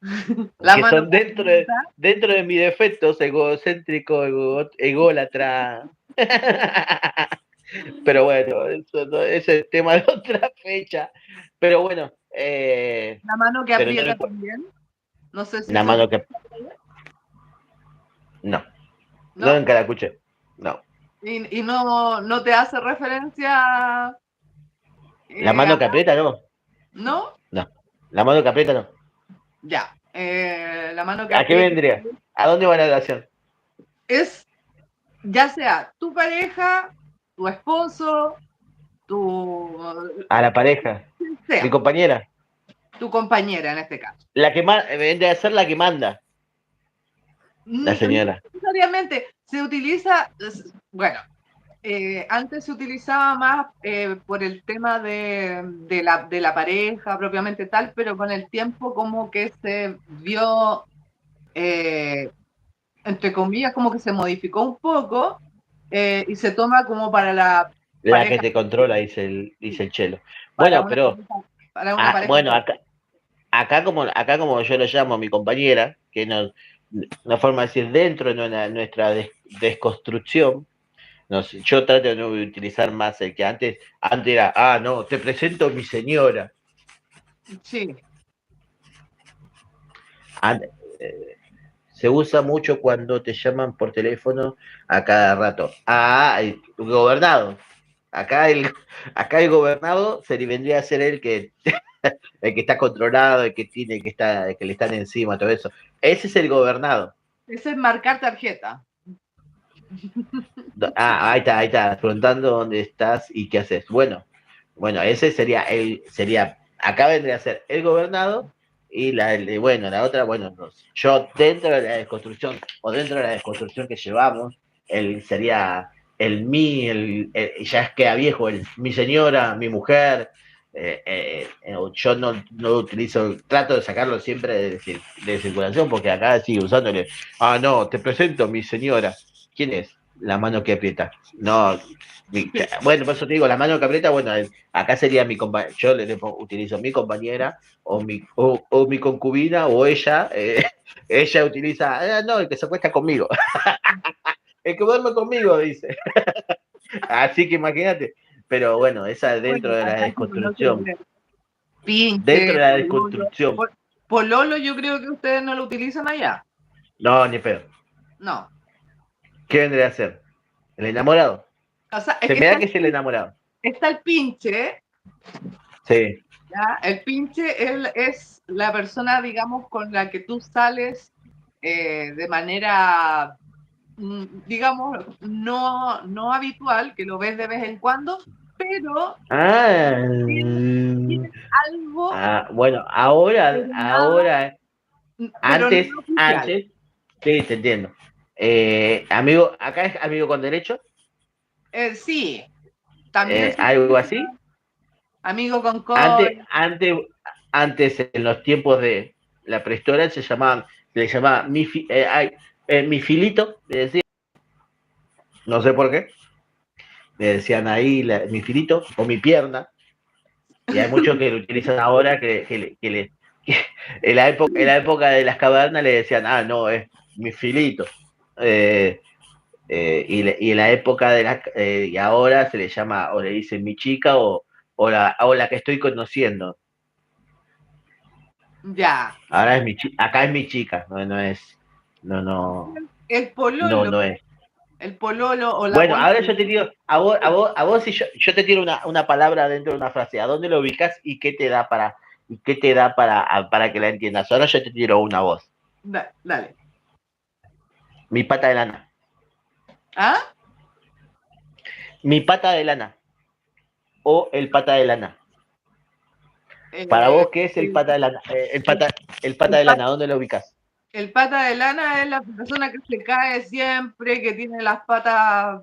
Que son dentro de mis defectos: egocéntrico, ególatra. Pero bueno, ese es tema de otra fecha. Pero bueno. La mano que aprieta también. No sé si la mano que. No. No en Caracuche. No. Y no te hace referencia. La mano que aprieta, no. ¿No? No. La mano que aprieta, no. Ya. La mano que ¿A qué vendría? ¿A dónde va la relación? Es ya sea tu pareja, tu esposo, a la pareja. Sea, mi compañera. Tu compañera en este caso. La que vendría a ser la que manda. La señora. No necesariamente. Se utiliza, Bueno, antes se utilizaba más por el tema de la pareja propiamente tal, pero con el tiempo como que se vio, entre comillas, como que se modificó un poco y se toma como para la La que pareja, te controla, dice el Chelo. para Bueno, una pero, pareja, para una pareja. bueno, acá como yo lo llamo a mi compañera, que no, una forma de decir dentro de nuestra desconstrucción, yo trato de no utilizar más el que antes era, no, te presento mi señora. Sí, An- eh, Se usa mucho cuando te llaman por teléfono a cada rato. El gobernado. Acá el, acá el gobernado se le vendría a ser el que está controlado, el que tiene, el que le están encima, todo eso. Ese es el gobernado. ese es marcar tarjeta. Ahí está, preguntando dónde estás y qué haces. Bueno, ese acá vendría a ser el gobernado y la otra, bueno, yo dentro de la desconstrucción o dentro de la desconstrucción que llevamos, sería ya es queda viejo, mi señora, mi mujer, yo no utilizo, trato de sacarlo siempre de circulación porque acá sigue usándole, no, te presento mi señora. ¿Quién es? La mano que aprieta. No, bueno, por eso te digo, la mano que aprieta, bueno, acá sería mi compañera, yo utilizo mi compañera o mi concubina o ella, ella utiliza, no, el que se acuesta conmigo, el que duerme conmigo, dice. Así que imagínate, pero bueno, esa Bueno, dentro de la acá se conoce desconstrucción, pinche, dentro de la pololo. desconstrucción, Pololo yo creo que ustedes no lo utilizan allá. no, ni pedo. No. ¿Qué vendría a ser? ¿El enamorado? O sea, es Se que me da que es el enamorado. está el pinche, Sí. ¿ya? El pinche él es la persona, digamos, con la que tú sales de manera, digamos, no habitual, que lo ves de vez en cuando, pero Ah, tiene algo, bueno, pero nada, pero antes, no oficial. sí, te entiendo. Amigo, acá es amigo con derecho, Sí, también se algo utiliza así. amigo con Antes, col. antes, antes, en los tiempos de la prehistoria, se le llamaba mi filito, le decía, no sé por qué, le decían ahí mi filito o mi pierna, y hay muchos que lo utilizan ahora que en la época de las cavernas le decían, no, es mi filito. Eh, y en la época y ahora se le llama, o le dicen mi chica o la que estoy conociendo. Ya. Ahora acá es mi chica, no es, no, no, El no, pololo, no es. el pololo o la Bueno, ahora yo polola. te digo, a vos si yo te tiro una palabra dentro de una frase, ¿a dónde lo ubicas y qué te da para que la entiendas? Ahora yo te tiro una voz. Dale. Mi pata de lana. ¿Ah? Mi pata de lana. O el pata de lana. Para Eh, vos, ¿qué es el el, pata de lana? el- El pata el de pa- lana, ¿dónde lo ubicas? el pata de lana es la persona que se cae siempre, que tiene las patas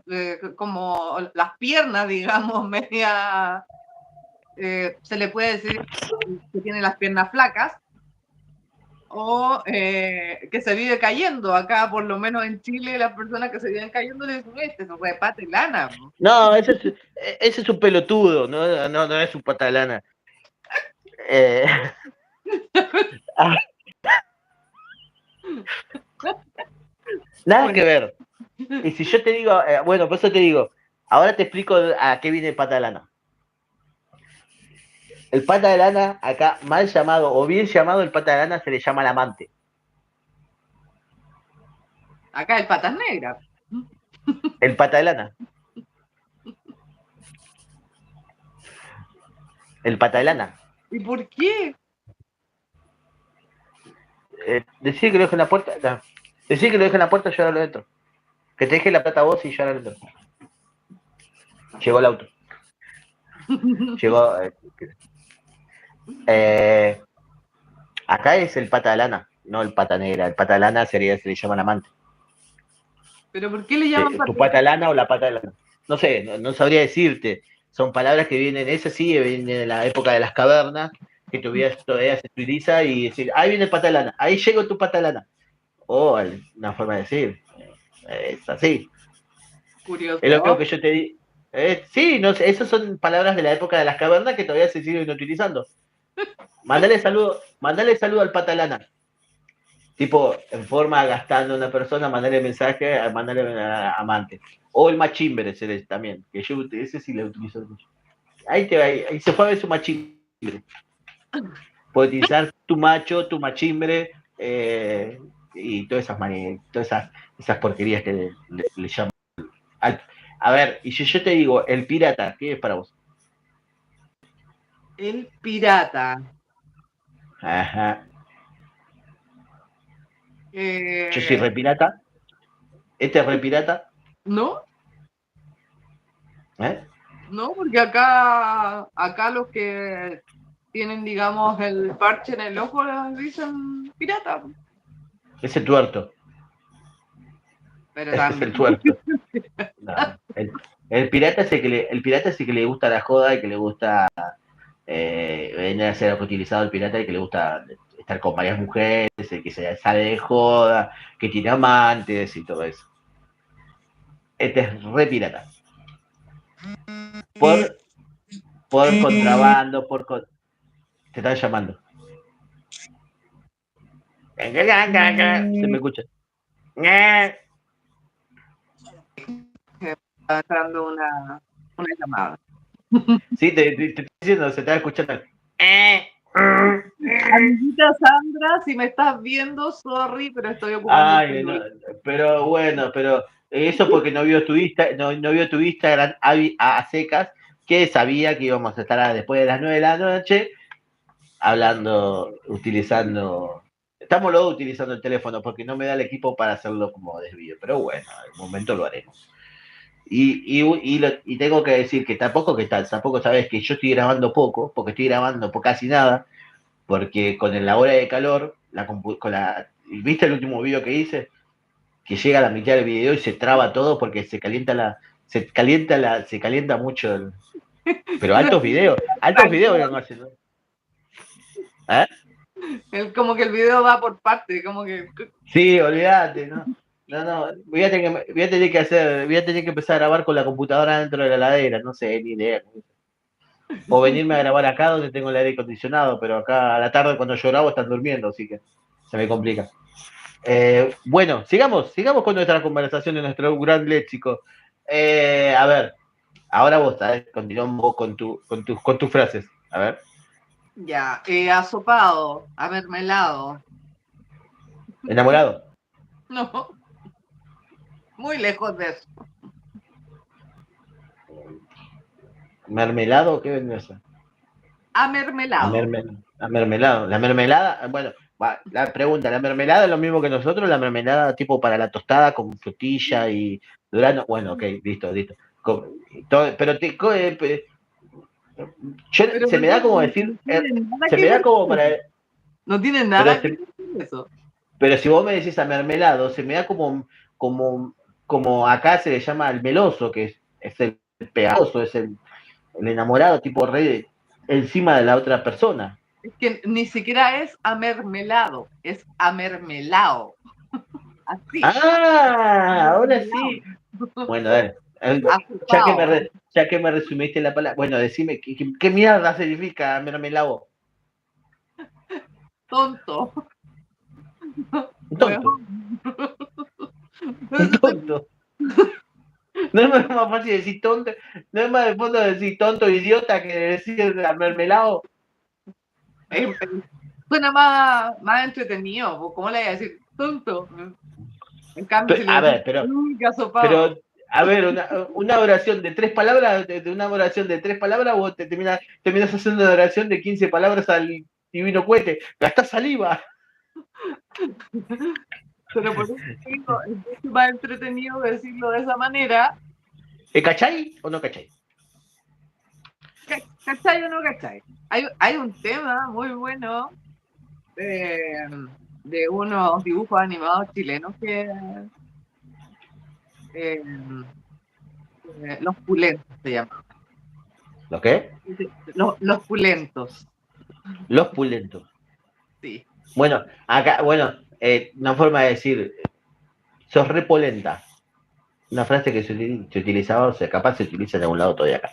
como las piernas, digamos, media, se le puede decir que tiene las piernas flacas, o que se vive cayendo. Acá, por lo menos en Chile, las personas que se viven cayendo le dicen, este es de pata de lana. No, ese es un pelotudo, no es un pata de lana. Eh, ah, nada Bueno, que ver. Y si yo te digo, bueno, por eso te digo, ahora te explico a qué viene el pata de lana. El pata de lana, acá mal llamado o bien llamado el pata de lana, se le llama el amante. acá el patas negras. El pata de lana. El pata de lana. ¿Y por qué? Decir que lo deje en la puerta. No. Decir que lo deje en la puerta, yo ahora lo entro. Que te deje la plata a vos y yo ahora lo entro. Llegó el auto. Llegó. Eh, acá es el pata de lana, no el pata negra. El pata de lana se le llama el amante. ¿Pero por qué le llaman tu pata lana o la pata lana. No sé, no sabría decirte. Son palabras que vienen, ese sí, viene de la época de las cavernas, que todavía se utiliza y decir, ahí viene el pata lana, ahí llegó tu pata lana. O una forma de decir. Es así. Es lo Curioso. que yo te di. Sí, no sé, esas son palabras de la época de las cavernas que todavía se siguen utilizando. Mandale saludo al pata lana. Tipo, en forma gastando a una persona, mandarle mensaje, mandarle a amante. O el machimbre ese también, que yo ese sí lo utilizo mucho. Ahí se fue a ver su machimbre. Puedes utilizar tu macho, tu machimbre, y todas esas porquerías que le llaman. A ver, y si yo te digo, el pirata, ¿qué es para vos? El pirata. Ajá. Yo soy Eh, re pirata. Este es re pirata. ¿No? ¿Eh? No, porque acá los que tienen, digamos, el parche en el ojo les dicen pirata. Ese tuerto. Pero Ese es también. el tuerto. No. El pirata es el pirata es el que le gusta la joda y que le gusta venir a ser utilizado el pirata y que le gusta estar con varias mujeres, el que se sale de joda, que tiene amantes y todo eso. Este es re pirata. Por, por contrabando, te están llamando. Se me escucha. Está entrando una llamada. Sí, te estoy diciendo, se está escuchando. Amiguita Sandra, si me estás viendo, sorry, pero estoy ocupando el Ay, no, celular. pero bueno, pero eso porque no vio no vio tu Instagram a secas, que sabía que íbamos a estar después de las 9 de la noche hablando, utilizando. Estamos los dos utilizando el teléfono porque no me da el equipo para hacerlo como desvío, pero bueno, al momento lo haremos. Y tengo que decir que tampoco sabes que yo estoy grabando poco, porque estoy grabando por casi nada, porque con la hora de calor, ¿viste el último video que hice? Que llega a la mitad del video y se traba todo porque se calienta mucho pero altos videos que no hacen, ¿no? ¿Eh? Como que el video va por parte, como que. Sí, olvídate, ¿no? No, voy a tener que empezar a grabar con la computadora dentro de la heladera, no sé, ni idea. O venirme a grabar acá donde tengo el aire acondicionado, pero acá a la tarde cuando yo grabo están durmiendo, así que se me complica. Bueno, sigamos con nuestra conversación de nuestro gran léxico. A ver, ahora vos, continuamos vos con tus frases. A ver. Ya, asopado, amermelado. ¿Enamorado? No, muy lejos de eso. ¿Mermelado? ¿Qué vendría a ser? Amermelado. Mermelado. La mermelada, bueno, la pregunta, ¿la mermelada es lo mismo que nosotros? ¿La mermelada tipo para la tostada con frutilla y durazno? Bueno, ok, listo. Pero Se me da como decir, no tiene nada se que me da ver como con para, eso. No tiene pero nada que ver con eso. Pero si vos me decís a mermelado, se me da como acá se le llama el meloso, que es el pegajoso, es el enamorado, tipo rey encima de la otra persona. Es que ni siquiera es amermelado, es amermelao. Así. Ah, ahora Amermelao. sí. Bueno, dale. Asopado. Ya que me resumiste la palabra, bueno, decime, ¿qué mierda significa mermelado? Tonto. Un tonto, Huevón. un tonto. No es más fácil decir tonto, no es más de fondo decir tonto, idiota, que decir mermelado. Suena más entretenido. ¿Cómo le voy a decir? Tonto. En cambio, si le A decís ver, asopado. pero, a ver, una oración de 3 palabras, de una oración de 3 palabras, vos terminas haciendo una oración de 15 palabras al divino cohete. Gastás saliva. Pero por eso digo, es mucho más entretenido decirlo de esa manera. ¿Cachai o no cachai? ¿Cachai o no cachai? Hay un tema muy bueno de unos dibujos animados chilenos que eh, los pulentos se llaman. ¿Lo qué? Los pulentos, Los pulentos. sí. Bueno, acá, una forma de decir, sos repolenta. Una frase que se utilizaba, o sea, capaz se utiliza en algún lado todavía acá.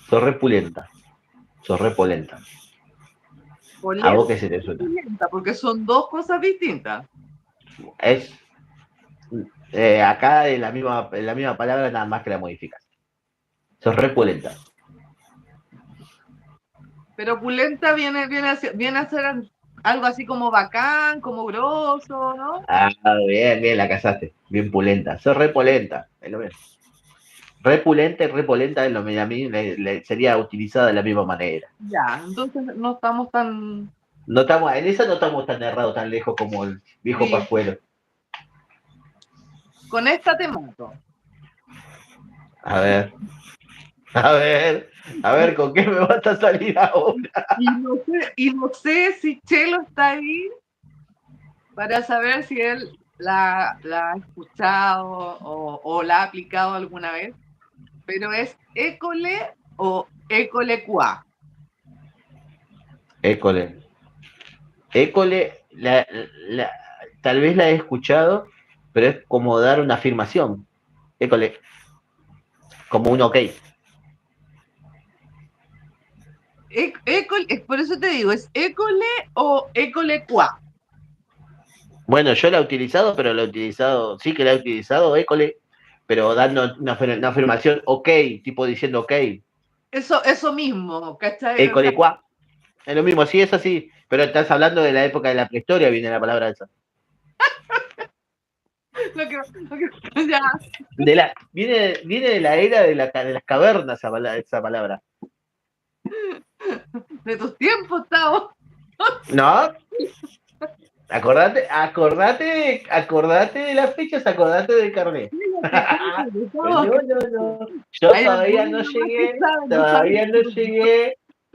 Sos repulenta. Sos repolenta. ¿A vos Polenta qué se te y suena? pulenta, porque son dos cosas distintas. Es acá en la misma palabra, nada más que la modificas. Sos repolenta. Pero pulenta viene a ser algo así como bacán, como grosso, ¿no? Ah, bien, bien, la casaste. Bien pulenta. Sos repolenta. Es lo mismo. Repulenta y repolenta es lo mismo. A mí sería utilizada de la misma manera. Ya, entonces no estamos tan... No estamos, en esa no estamos tan errados, tan lejos como el viejo Sí, Pascuero. con esta te mato. A ver, a ver, a ver, ¿con qué me vas a salir ahora? Y no sé si Chelo está ahí para saber si él la ha escuchado o la ha aplicado alguna vez, pero es école o école cuá. École. École, tal vez la he escuchado, pero es como dar una afirmación. École, como un ok. Por eso te digo, ¿es école o école cuá? Bueno, yo la he utilizado, pero la he utilizado, sí que la he utilizado, école, pero dando una afirmación ok, tipo diciendo ok. Eso mismo, ¿cachai? O sea, École qua. Es lo mismo, sí, es así. Pero estás hablando de la época de la prehistoria, viene la palabra esa. ya, Viene de la era de las cavernas esa palabra. de tus tiempos, Tavo. No, acordate de las fechas, acordate del carnet. No, no, no. Yo Hay todavía algunos no nomás que llegué, saben, no saben.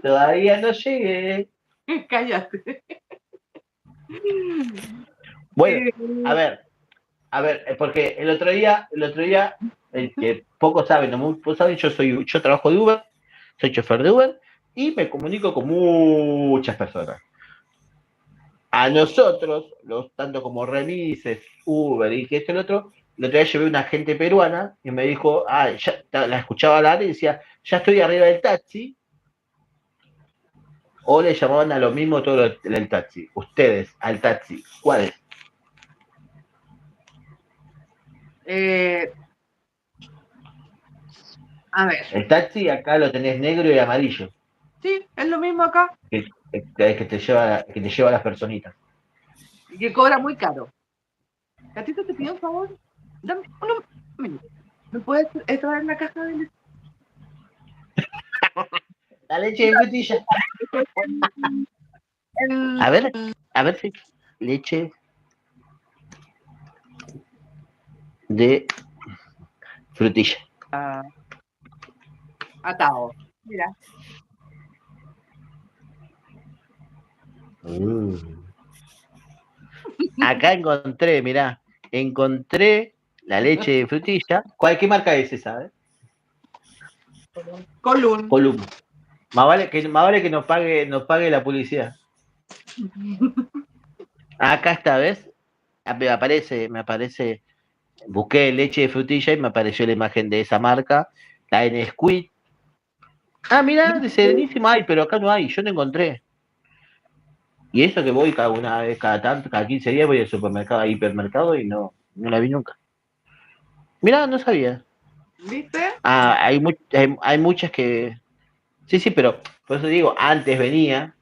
todavía no llegué. Cállate. Bueno, Eh, a ver, porque el otro día, el que pocos saben, no muchos saben, yo trabajo de Uber, soy chofer de Uber y me comunico con muchas personas. A nosotros, tanto como remises, Uber y que esto y lo otro, el otro día llevé una gente peruana y me dijo, la escuchaba hablar y decía, ya estoy arriba del taxi, o le llamaban a lo mismo todo el taxi. Ustedes, al taxi, ¿cuál es? eh, a ver, El taxi acá lo tenés negro y amarillo, sí, es lo mismo acá, que te lleva a las personitas. y que cobra muy caro. Gatito, te pido un favor, dame un minuto. ¿Me puedes traer la caja de leche? La leche de frutilla. El- A ver, a ver si leche de frutilla. atado. Mira, Mm. Acá encontré la leche de frutilla. ¿Qué marca es esa? Column. Column. Más vale que nos pague la publicidad. Acá esta vez me aparece, busqué leche de frutilla y me apareció la imagen de esa marca, la Nesquik. Ah, mira, de Serenísima hay, pero acá no hay, yo no encontré. Y eso que voy cada una vez, cada 15 días voy al supermercado, al hipermercado y no la vi nunca. Mira, no sabía. ¿Viste? Ah, hay muchas que. Sí, sí, pero por eso digo, antes venía,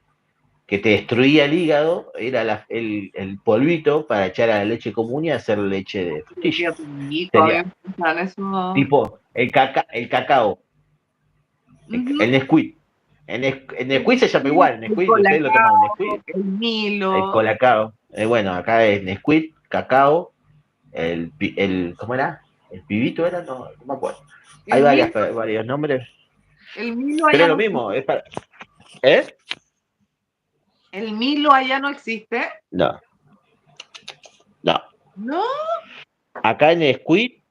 que te destruía el hígado, era el polvito para echar a la leche común y hacer leche de frutilla. Rico, a mí Sería me gustan eso. tipo el cacao, Ujú. el Nesquik. El Nesquik se llama igual, El Nesquik, ustedes lo toman colacao, Nesquik, el el Milo. colacao. Bueno, acá es Nesquik, cacao, ¿cómo era? ¿El pibito era? No me acuerdo. Hay El Milo, varios nombres, el Milo pero allá es lo no mismo, existe. ¿Eh? El Milo allá no existe. No, no. No, Acá en Nesquik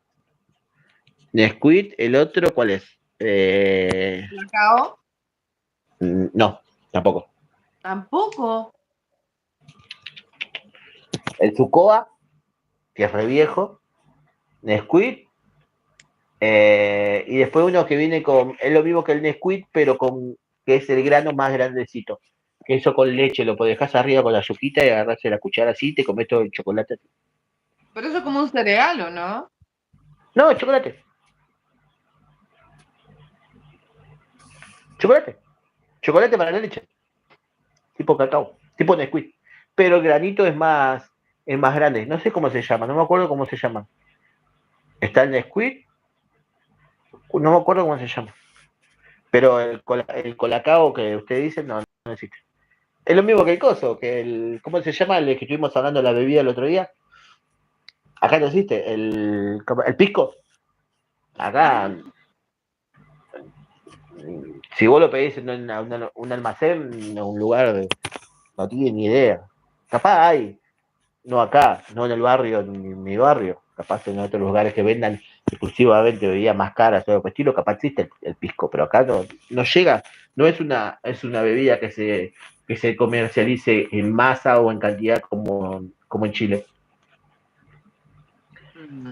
Nesquik, el otro, ¿cuál es? Cacao. No, tampoco. Tampoco. El Zucoa, que es re viejo. Nesquik. Y después uno que viene con. Es lo mismo que el Nesquik, pero con. Que es el grano más grandecito. Que eso con leche lo dejas arriba con la azuquita y agarras la cuchara así y te comes todo el chocolate. Pero eso es como un cereal, ¿o no? No, chocolate. Chocolate. Chocolate para la leche. Tipo cacao. Tipo Nesquik. Pero el granito es más grande. No sé cómo se llama. No me acuerdo cómo se llama. Está el Nesquik. No me acuerdo cómo se llama. Pero el colacao que usted dice no existe. Es lo mismo que el coso, que el. ¿Cómo se llama el que estuvimos hablando de la bebida el otro día? Acá no existe. El pisco. Acá. Si vos lo pedís en un almacén, en un lugar, no tiene ni idea. Capaz hay. No acá, no en el barrio, ni en mi barrio. Capaz en otros lugares que vendan exclusivamente bebidas más caras o algo estilo, capaz existe el pisco, pero acá no llega, no es una bebida que se comercialice en masa o en cantidad como en Chile.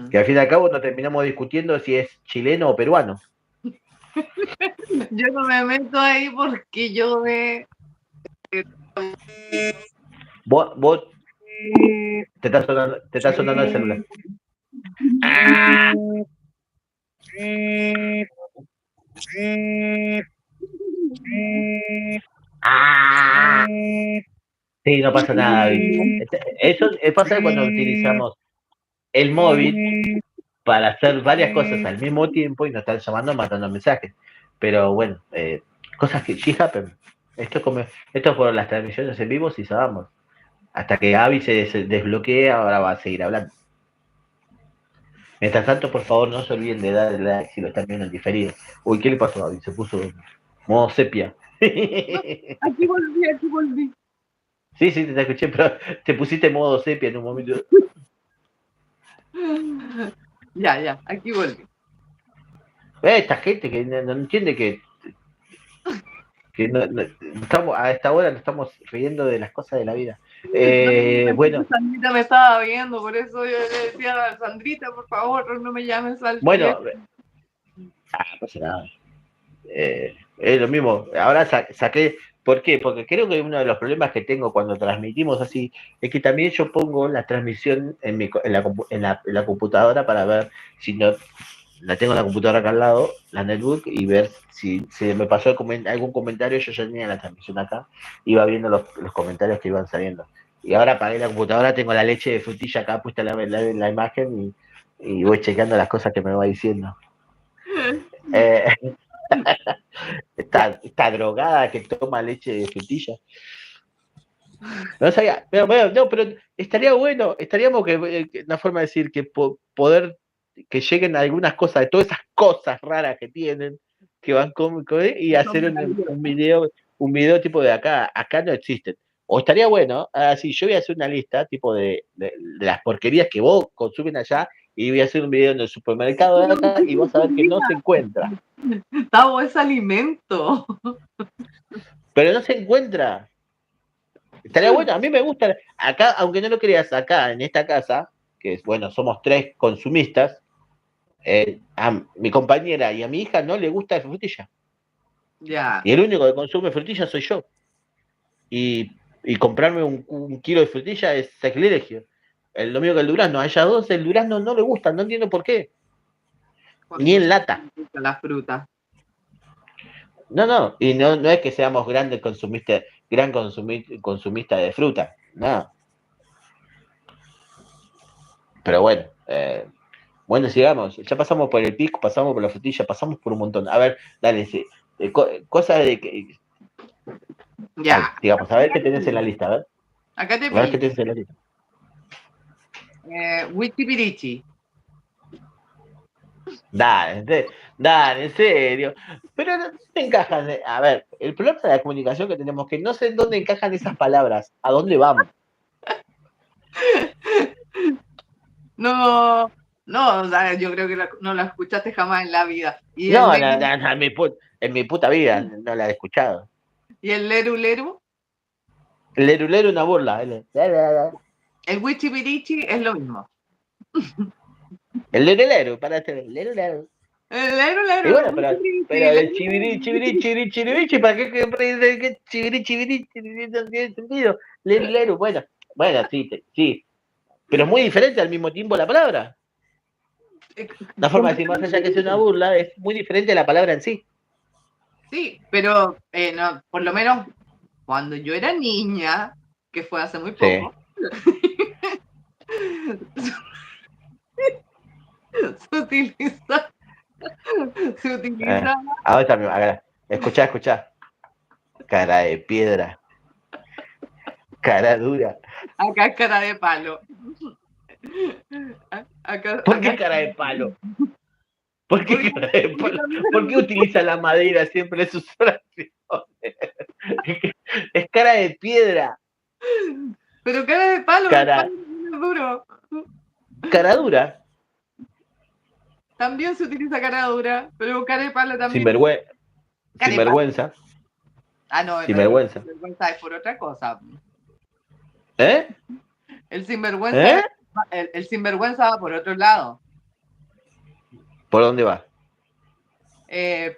Que al fin y al cabo no terminamos discutiendo si es chileno o peruano. Yo no me meto ahí porque yo de... Vos te está sonando el celular. Sí, no pasa nada. Eso pasa cuando utilizamos el móvil para hacer varias cosas al mismo tiempo y nos están llamando mandando mensajes. Pero bueno, cosas que sí happen. Esto por las transmisiones en vivo y sabemos. Hasta que Avi se desbloquee, ahora va a seguir hablando. Mientras tanto, por favor, no se olviden de darle like si lo están viendo en diferido. Uy, ¿qué le pasó a Avi? Se puso modo sepia. Aquí volví. Sí, te escuché, pero te pusiste modo sepia en un momento. Ya, aquí volví. Esta gente que no entiende que estamos, a esta hora nos estamos riendo de las cosas de la vida. Bueno. Sandrita me estaba viendo, por eso yo le decía, Sandrita, por favor, no me llames al Bueno, teléfono. no pasa nada. Es lo mismo. Ahora saqué. ¿Por qué? Porque creo que uno de los problemas que tengo cuando transmitimos así es que también yo pongo la transmisión en la computadora para ver si no. La tengo en la computadora acá al lado, la netbook, y ver si me pasó algún comentario. Yo ya tenía la transmisión acá, iba viendo los comentarios que iban saliendo. Y ahora apagué la computadora, tengo la leche de frutilla acá puesta en la imagen y voy chequeando las cosas que me va diciendo. Esta drogada que toma leche de frutilla. No sabía, pero estaríamos que una forma de decir que poder que lleguen algunas cosas, de todas esas cosas raras que tienen, que van y hacer un video tipo de acá no existen. O estaría bueno, así yo voy a hacer una lista tipo de las porquerías que vos consumen allá y voy a hacer un video en el supermercado de acá y vas a ver que no se encuentra. Tavo, es alimento. Pero no se encuentra. Estaría bueno, a mí me gusta. Acá, aunque no lo creas, acá en esta casa, que es bueno, somos 3 consumistas, a mi compañera y a mi hija no le gusta la frutilla. Ya. Y el único que consume frutilla soy yo. Y comprarme un kilo de frutilla es sacrilegio. Lo mismo que el durazno. A ellas dos el durazno no le gusta, no entiendo por qué. Ni en lata. La fruta. No. Y no es que seamos grandes consumistas, consumista de fruta. No. Pero bueno, sigamos. Ya pasamos por el pisco, pasamos por la frutilla, pasamos por un montón. A ver, dale, cosas de que. Ya. Digamos, a ver qué tenés en la lista, a ver. Acá te A ver qué tenés en la lista. Witipirichi. Dale, en serio. Pero no te encajan. A ver, el problema de la comunicación que tenemos que no sé en dónde encajan esas palabras. ¿A dónde vamos? No, No, o sea, yo creo que no la escuchaste jamás en la vida. No, en mi puta vida no la he escuchado. ¿Y el leru leru? El Leru Leru una burla. El wichi pirichi es lo mismo. El Leru Leru, para hacer el Leru Leru. El leru Y leru, bueno, el wichi pero pirichi, el chivirí, chivirí, chivirí, chiribichi, ¿para qué que chivirí, chivirí, chivirí, no tiene sentido? Leru Leru, bueno, sí, sí. Pero es muy diferente al mismo tiempo la palabra. La forma de decir, más allá que sea una burla, es muy diferente a la palabra en sí. Sí, pero no, por lo menos cuando yo era niña, que fue hace muy poco, se utiliza, se utiliza. Ahora también, escuchá. Cara de piedra. Cara dura. Acá es cara de palo. Acá, ¿Por qué cara de palo? ¿Por qué cara de palo? ¿Por qué utiliza la madera siempre en sus oraciones? Es cara de piedra. Pero cara de palo, el Cara, palo es duro. cara dura. También se utiliza cara dura, pero cara de palo también. Sinvergüenza. Ah, no, Sinvergüenza. el sinvergüenza es por otra cosa. ¿Eh? El sinvergüenza, ¿Eh? el sinvergüenza va por otro lado. ¿Por dónde va?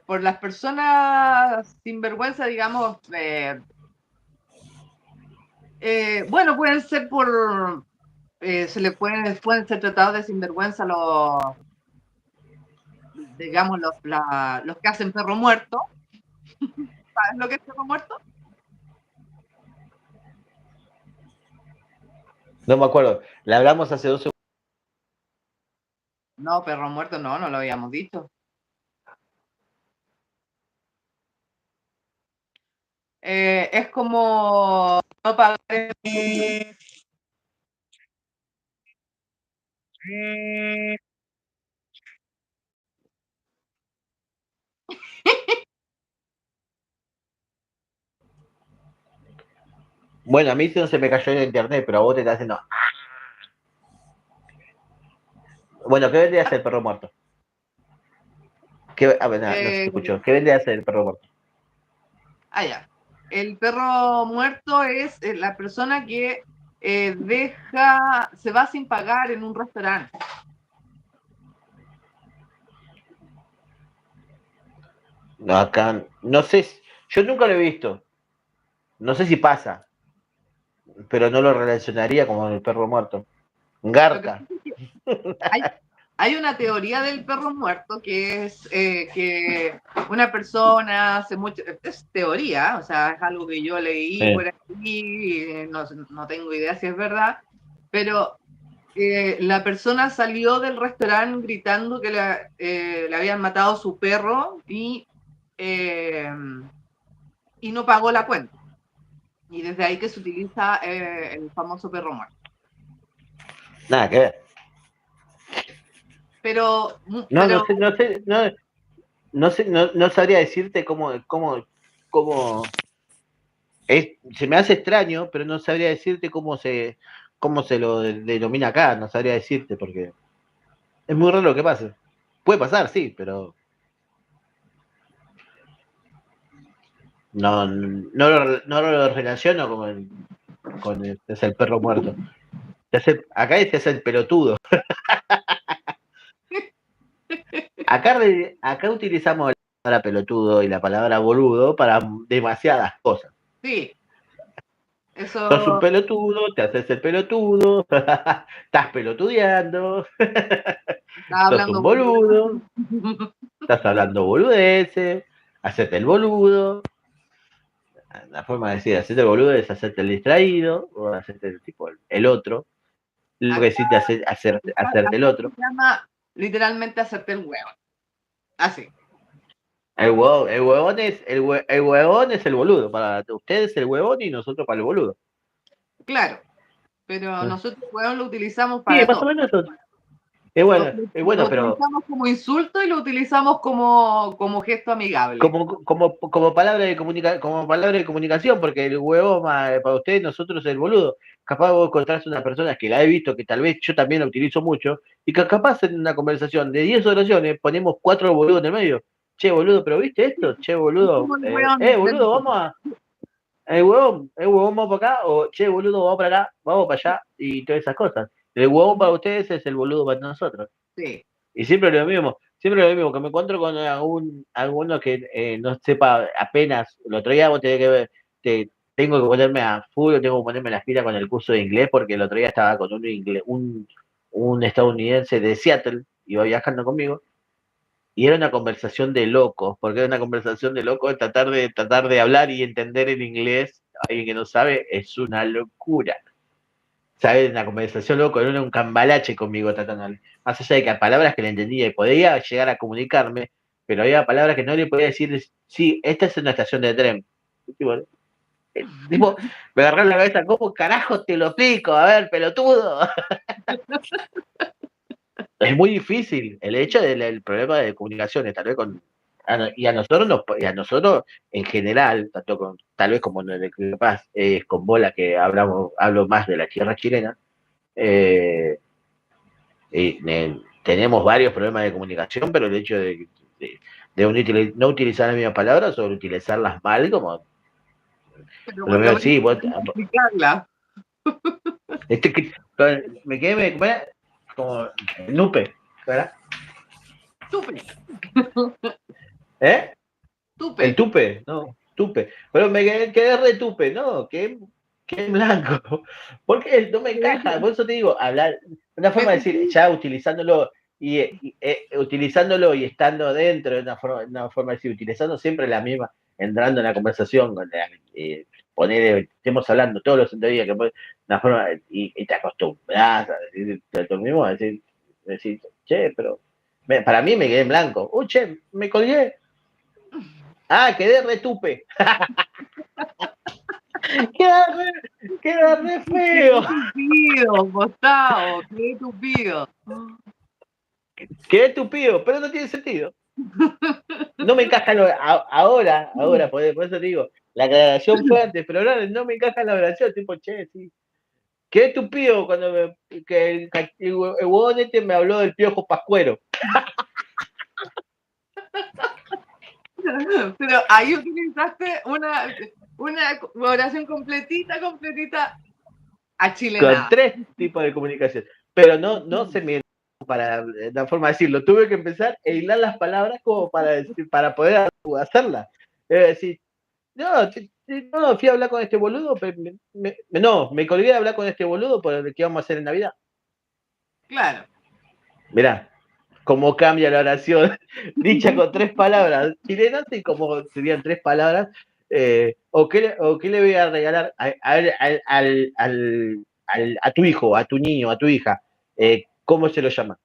Por las personas sinvergüenza, digamos, bueno, pueden ser por, pueden ser tratados de sinvergüenza los, digamos, los que hacen perro muerto. ¿Sabes lo que es perro muerto? No me acuerdo. La hablamos hace 2 segundos. No, perro muerto no lo habíamos dicho. Es como no pagar. Bueno, a mí no se me cayó en internet, pero a vos te estás haciendo. Bueno, ¿qué vendría a ser el perro muerto? A ver, nada, no se escuchó. ¿Qué vendría a ser el perro muerto? Ya. El perro muerto es la persona que se va sin pagar en un restaurante. No, acá, no sé, yo nunca lo he visto. No sé si pasa, pero no lo relacionaría como el perro muerto. Garca. Hay una teoría del perro muerto que es que una persona hace mucho, es teoría, o sea, es algo que yo leí por aquí, no tengo idea si es verdad, pero la persona salió del restaurante gritando que le habían matado a su perro y no pagó la cuenta. Y desde ahí que se utiliza el famoso perro muerto. Nada que ver. Pero no sabría decirte cómo se me hace extraño, pero no sabría decirte cómo se lo denomina acá, no sabría decirte porque es muy raro lo que pase. Puede pasar, sí, pero no lo relaciono con es el perro muerto. Acá se hace el pelotudo. Acá utilizamos la palabra pelotudo y la palabra boludo para demasiadas cosas. sí, eso. Sos un pelotudo, te haces el pelotudo, estás pelotudeando, sos un boludo, estás hablando boludeces, hacerte el boludo. La forma de decir hacerte el boludo es hacerte el distraído, o hacerte el tipo el otro. Lo que sí te hace hacerte el otro. Se llama literalmente hacerte el huevo. Así. El huevón es el boludo. Para ustedes el huevón y nosotros para el boludo. Claro. Pero nosotros huevón lo utilizamos Sí, para más todo. o menos eso. Es Lo, bueno, es lo bueno, pero utilizamos como insulto y lo utilizamos como gesto amigable. como palabra de como palabra de comunicación, porque el huevo para ustedes, nosotros el boludo. Capaz vos encontrás una persona que la he visto, que tal vez yo también la utilizo mucho, y que capaz en una conversación de 10 oraciones ponemos 4 boludos en el medio. Che, boludo, pero ¿viste esto? Che, Es boludo, como el weón de boludo, Friends. vamos a, el huevón, vamos para acá, o che, boludo, vamos para acá, vamos para allá, y todas esas cosas. El huevón para ustedes es el boludo para nosotros. Sí. Y siempre lo mismo, que me encuentro con alguno que no sepa apenas, el otro día vos tenés que ver, tengo que ponerme a full, tengo que ponerme las pilas con el curso de inglés, porque el otro día estaba con un estadounidense de Seattle, iba viajando conmigo, y era una conversación de locos, porque era una conversación de locos, tratar de hablar y entender en inglés a alguien que no sabe, es una locura. ¿Sabes? Una conversación loco, era un cambalache conmigo tratándole. Más allá de que a palabras que le entendía y podía llegar a comunicarme, pero había palabras que no le podía decir, sí, esta es una estación de tren. Tipo, me agarré la cabeza, ¿cómo carajo te lo explico? A ver, pelotudo. Es muy difícil el hecho del problema de comunicaciones, tal vez y a nosotros en general, tanto con, tal vez como en el capaz con Bola que hablo más de la tierra chilena, eh, tenemos varios problemas de comunicación, pero el hecho no utilizar las mismas palabras o utilizarlas mal, como Pero lo por veo lo menos así, explicarla. este, me quedé como nupe, ¿verdad? Tupe, ¿Eh? El tupe. tupe, no, tupe. Pero quedé re tupe, no, que blanco. Porque no me encaja, por eso te digo, hablar, una Me forma de decir, tupí. ya utilizándolo y estando dentro de una forma de decir, utilizando siempre la misma, entrando en la conversación, estemos hablando todos los días, una forma, y te acostumbras a decir tú mismo, decir, che, pero para mí me quedé en blanco. Che, me colgué. Ah, quedé retupe. Queda queda re feo. Qué tupido, Gustavo, qué tupido. Quedé tupido, pero no tiene sentido. No me encaja ahora, por eso te digo, la aclaración fue antes, pero ahora no me encaja la oración, tipo, che, sí. Quedé tupido cuando el huevón este me habló del piojo pascuero. Pero ahí utilizaste una oración completita Con achilenada. 3 tipos de comunicación. Pero no se me para la forma de decirlo. Tuve que empezar a hilar las palabras como para poder hacerla. Es decir, no, fui a hablar con este boludo, me colgué de hablar con este boludo por el que vamos a hacer en Navidad. Claro. Mirá, cómo cambia la oración, dicha con 3 palabras chilenas y como serían 3 palabras. O qué le voy a regalar a tu hijo, a tu niño, a tu hija? ¿Cómo se lo llama?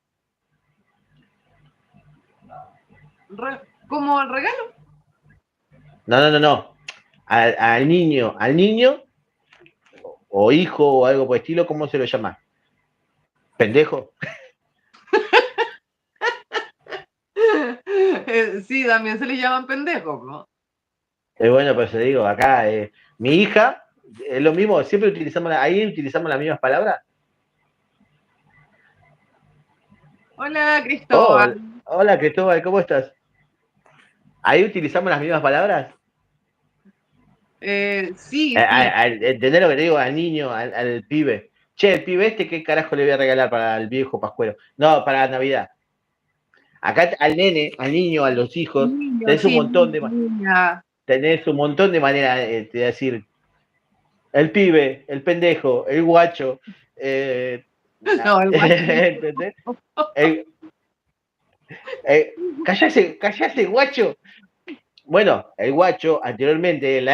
¿Como el regalo? No. Al niño o hijo o algo por el estilo, ¿cómo se lo llama? ¿Pendejo? Sí, también se le llaman pendejos, ¿no? Bueno, pues te digo, acá mi hija, es lo mismo, siempre ahí utilizamos las mismas palabras. Hola, Oh, Cristóbal. hola Cristóbal, ¿cómo estás? Ahí utilizamos las mismas palabras. Sí, sí. ¿Entendés lo que te digo? Al niño, al pibe. Che, el pibe este, ¿qué carajo le voy a regalar para el viejo pascuero? No, para Navidad. Acá al nene, al niño, a los hijos, Niño, sí, niña. tenés un montón de maneras de decir el pibe, el pendejo, el guacho. No, el guachito. ¿Entendés? El, callase, guacho. Bueno, el guacho, anteriormente,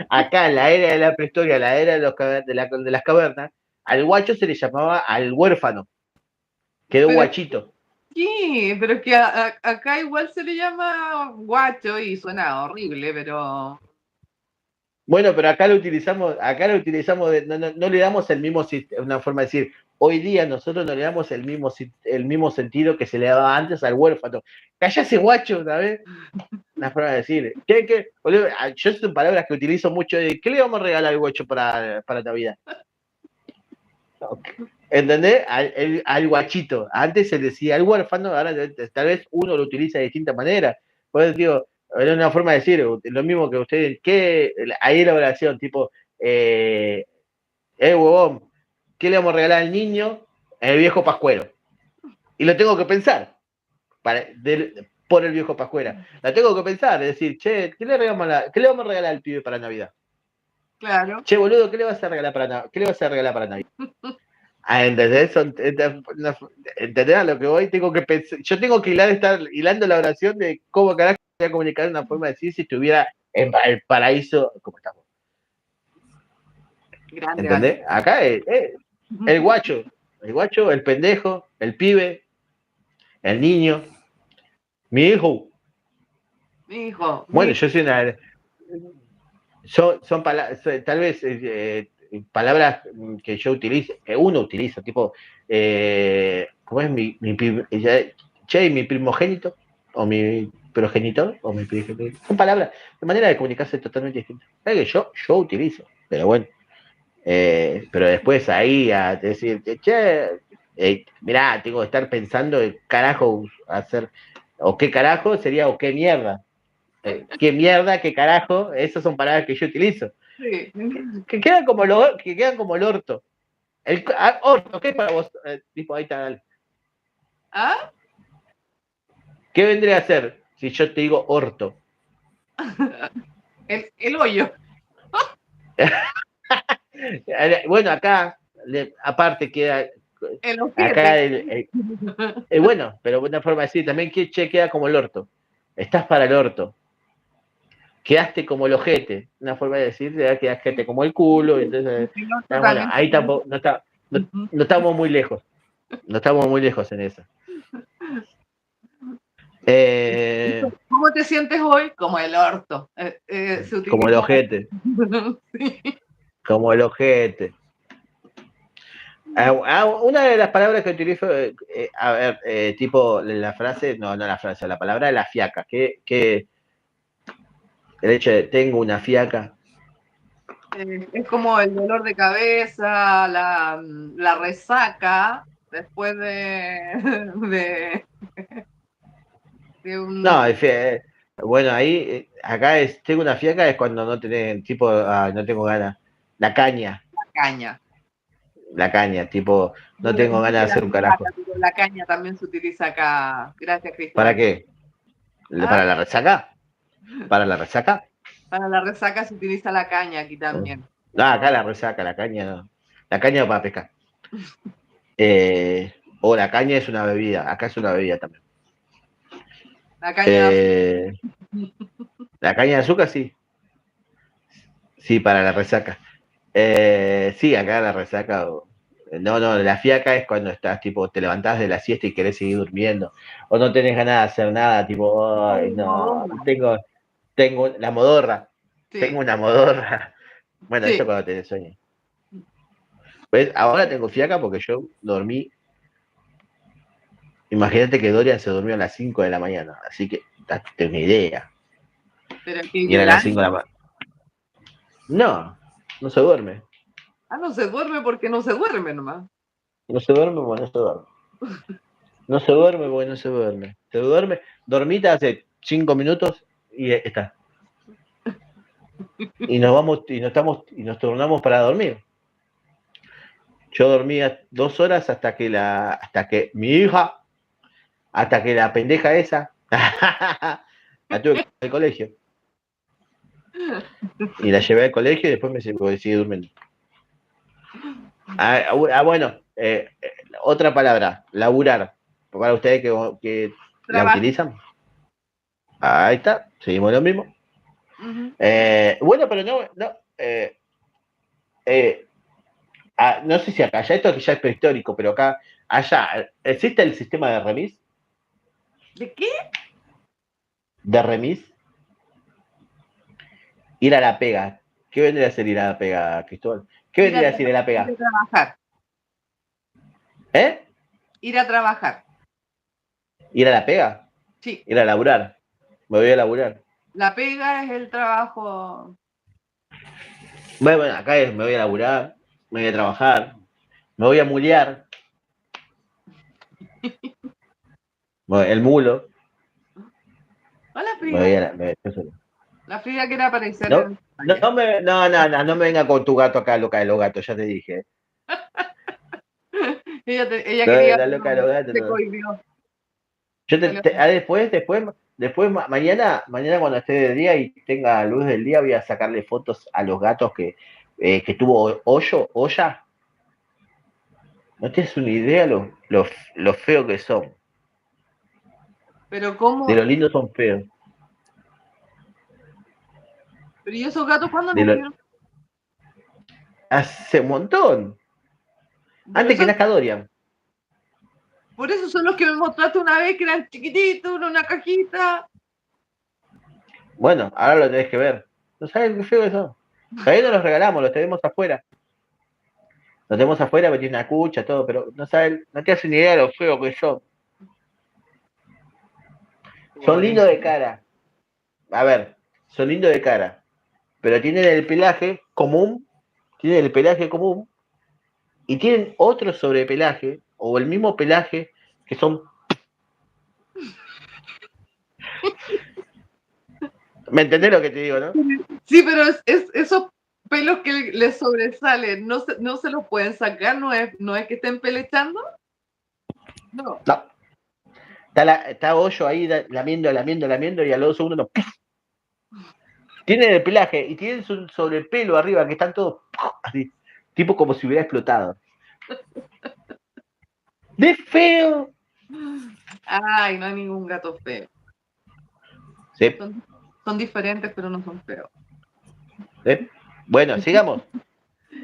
acá en la era de la prehistoria, la era de las cavernas, al guacho se le llamaba al huérfano. Quedó Pero guachito. sí, pero es que acá igual se le llama guacho y suena horrible, pero Bueno, pero acá lo utilizamos, no le damos el mismo sistema, una forma de decir, hoy día nosotros no le damos el mismo sentido que se le daba antes al huérfano. Cállate, guacho, ¿sabes? Una forma de decir. Boludo, yo son palabras que utilizo mucho. ¿Qué le vamos a regalar al guacho para Navidad? ¿Entendés? Al guachito. Antes se decía al huérfano, ahora tal vez uno lo utiliza de distinta manera. Pues digo, era una forma de decir, lo mismo que ustedes, ahí la oración, tipo, huevón, ¿qué le vamos a regalar al niño? El viejo pascuero. Y lo tengo que pensar por el viejo pascuera. La tengo que pensar, es decir, che, ¿qué le vamos a regalar al pibe para Navidad? Claro. Che, boludo, ¿qué le vas a regalar para Navidad? ¿Entendés? ¿Entendés a lo que voy? Tengo que pensar, yo tengo que estar hilando la oración de cómo carajo voy a comunicar una forma de decir si estuviera en el paraíso, como estamos. Grande, ¿Entendés? Acá el guacho, el pendejo, el pibe, el niño, mi hijo. Mi hijo. Bueno, yo soy una. Son palabras, tal vez palabras que yo utilizo, que uno utiliza, tipo, ¿cómo es mi primogénito? O mi progenitor, o mi primogénito. Son palabras de manera de comunicarse totalmente distintas. Que yo utilizo, pero bueno. Pero después ahí a decir, che, mirá, tengo que estar pensando en carajo hacer, o qué carajo sería, o qué mierda. ¿Qué mierda, qué carajo? Esas son palabras que yo utilizo. Sí. Que quedan como el orto. Orto, ¿qué es para vos? Tipo, ahí está, dale. ¿Ah? ¿Qué vendría a ser si yo te digo orto? El hoyo. Bueno, acá, aparte queda. El Acá, ojete. bueno, pero una forma de decir también que queda como el orto. Estás para el orto. Quedaste como el ojete. Una forma de decir, quedaste como el culo. Entonces, bueno, ahí tampoco, no estamos muy lejos. No estamos muy lejos en eso. ¿Cómo te sientes hoy? Como el orto. Como el ojete. Sí. Como el ojete. Una de las palabras que utilizo, a ver, tipo la frase, no la frase, la palabra de la fiaca. Que el hecho de tengo una fiaca. Es como el dolor de cabeza, la resaca después de un... No, bueno, ahí, acá tengo una fiaca es cuando no tenés, tipo, no tengo ganas. La caña, caña. tipo, no Bueno, tengo ganas de hacer un carajo. pero la caña también se utiliza acá. Gracias, ¿Para Cristóbal. qué? ¿Ah? ¿Para la resaca? ¿Para la resaca? Para la resaca se utiliza la caña aquí también. No, acá la resaca, la caña no. La caña para pescar. O la caña es una bebida, acá es una bebida también. La caña La caña de azúcar sí. Sí, para la resaca. Sí, acá la resaca. No, la fiaca es cuando estás, tipo, te levantás de la siesta y querés seguir durmiendo. O no tenés ganas de hacer nada, tipo, ay, no, tengo la modorra. sí. Tengo una modorra. Bueno, Sí. eso cuando tenés sueño. ¿Ves? Ahora tengo fiaca porque yo dormí. Imagínate que Dorian se durmió a las 5 de la mañana, así que date una idea. Pero que Y eran las 5 llorando. de la mañana. No, no se duerme. Ah, no se duerme porque no se duerme nomás. No se duerme porque no se duerme. No se duerme porque no se duerme. Se duerme, dormita hace 5 minutos y está. Y nos vamos, y nos turnamos para dormir. Yo dormía 2 horas hasta que mi hija, hasta que la pendeja esa, la tuve que ir al colegio. Y la llevé al colegio y después me seguí durmiendo. Bueno, otra palabra, laburar. Para ustedes que la Trabajo. utilizan. Ahí está, seguimos lo mismo. Bueno, pero no sé si acá, ya esto que ya es prehistórico, pero acá, allá, ¿existe el sistema de remis? ¿De qué? De remis. Ir a la pega. ¿Qué vendría a ser ir a la pega, Cristóbal? ¿Qué vendría a ser ir a la pega? trabajar. ¿Eh? Ir a trabajar. ¿Ir a la pega? Sí. Ir a laburar. Me voy a laburar. La pega es el trabajo. Bueno, acá es, me voy a laburar, me voy a trabajar, me voy a mulear. Bueno, el mulo. Hola, Me voy Frida. a La Frida quiere aparecer no, en no, pantalla. no me venga con tu gato acá, loca de los gatos, ya te dije. Ella No, quería, la loca de los pero gatos, se no. cohibió. Yo después, mañana cuando esté de día y tenga luz del día, voy a sacarle fotos a los gatos que tuvo olla. No tienes una idea lo feo que son. Pero De cómo, lo lindos son feos. pero ¿y esos gatos cuándo De lo, nacieron? hace un montón. Pero Antes que son, nazca Dorian. por eso son los que me mostraste una vez que eran chiquititos, en una cajita. Bueno, ahora lo tenés que ver. No sabes qué feo que son. Todavía no los regalamos, los tenemos afuera. Los tenemos afuera, metí una cucha, todo, pero no sabes, no te haces ni idea de lo feo que son. Son Pobre. lindos de cara. A ver, son lindos de cara. Pero tienen el pelaje común. Tienen el pelaje común. Y tienen otro sobrepelaje, o el mismo pelaje, que son. ¿Me entendés lo que te digo, no? Sí, pero esos pelos que les sobresalen, no se los pueden sacar, no es que estén pelechando. No. No. Está Hoyo ahí lamiendo y a los 2 segundos no. Tienen el pelaje y tienen su sobrepelo arriba que están todos así, tipo como si hubiera explotado. ¡De feo! Ay, no hay ningún gato feo. Sí, Son diferentes, pero no son feos. ¿sí? Bueno, sigamos.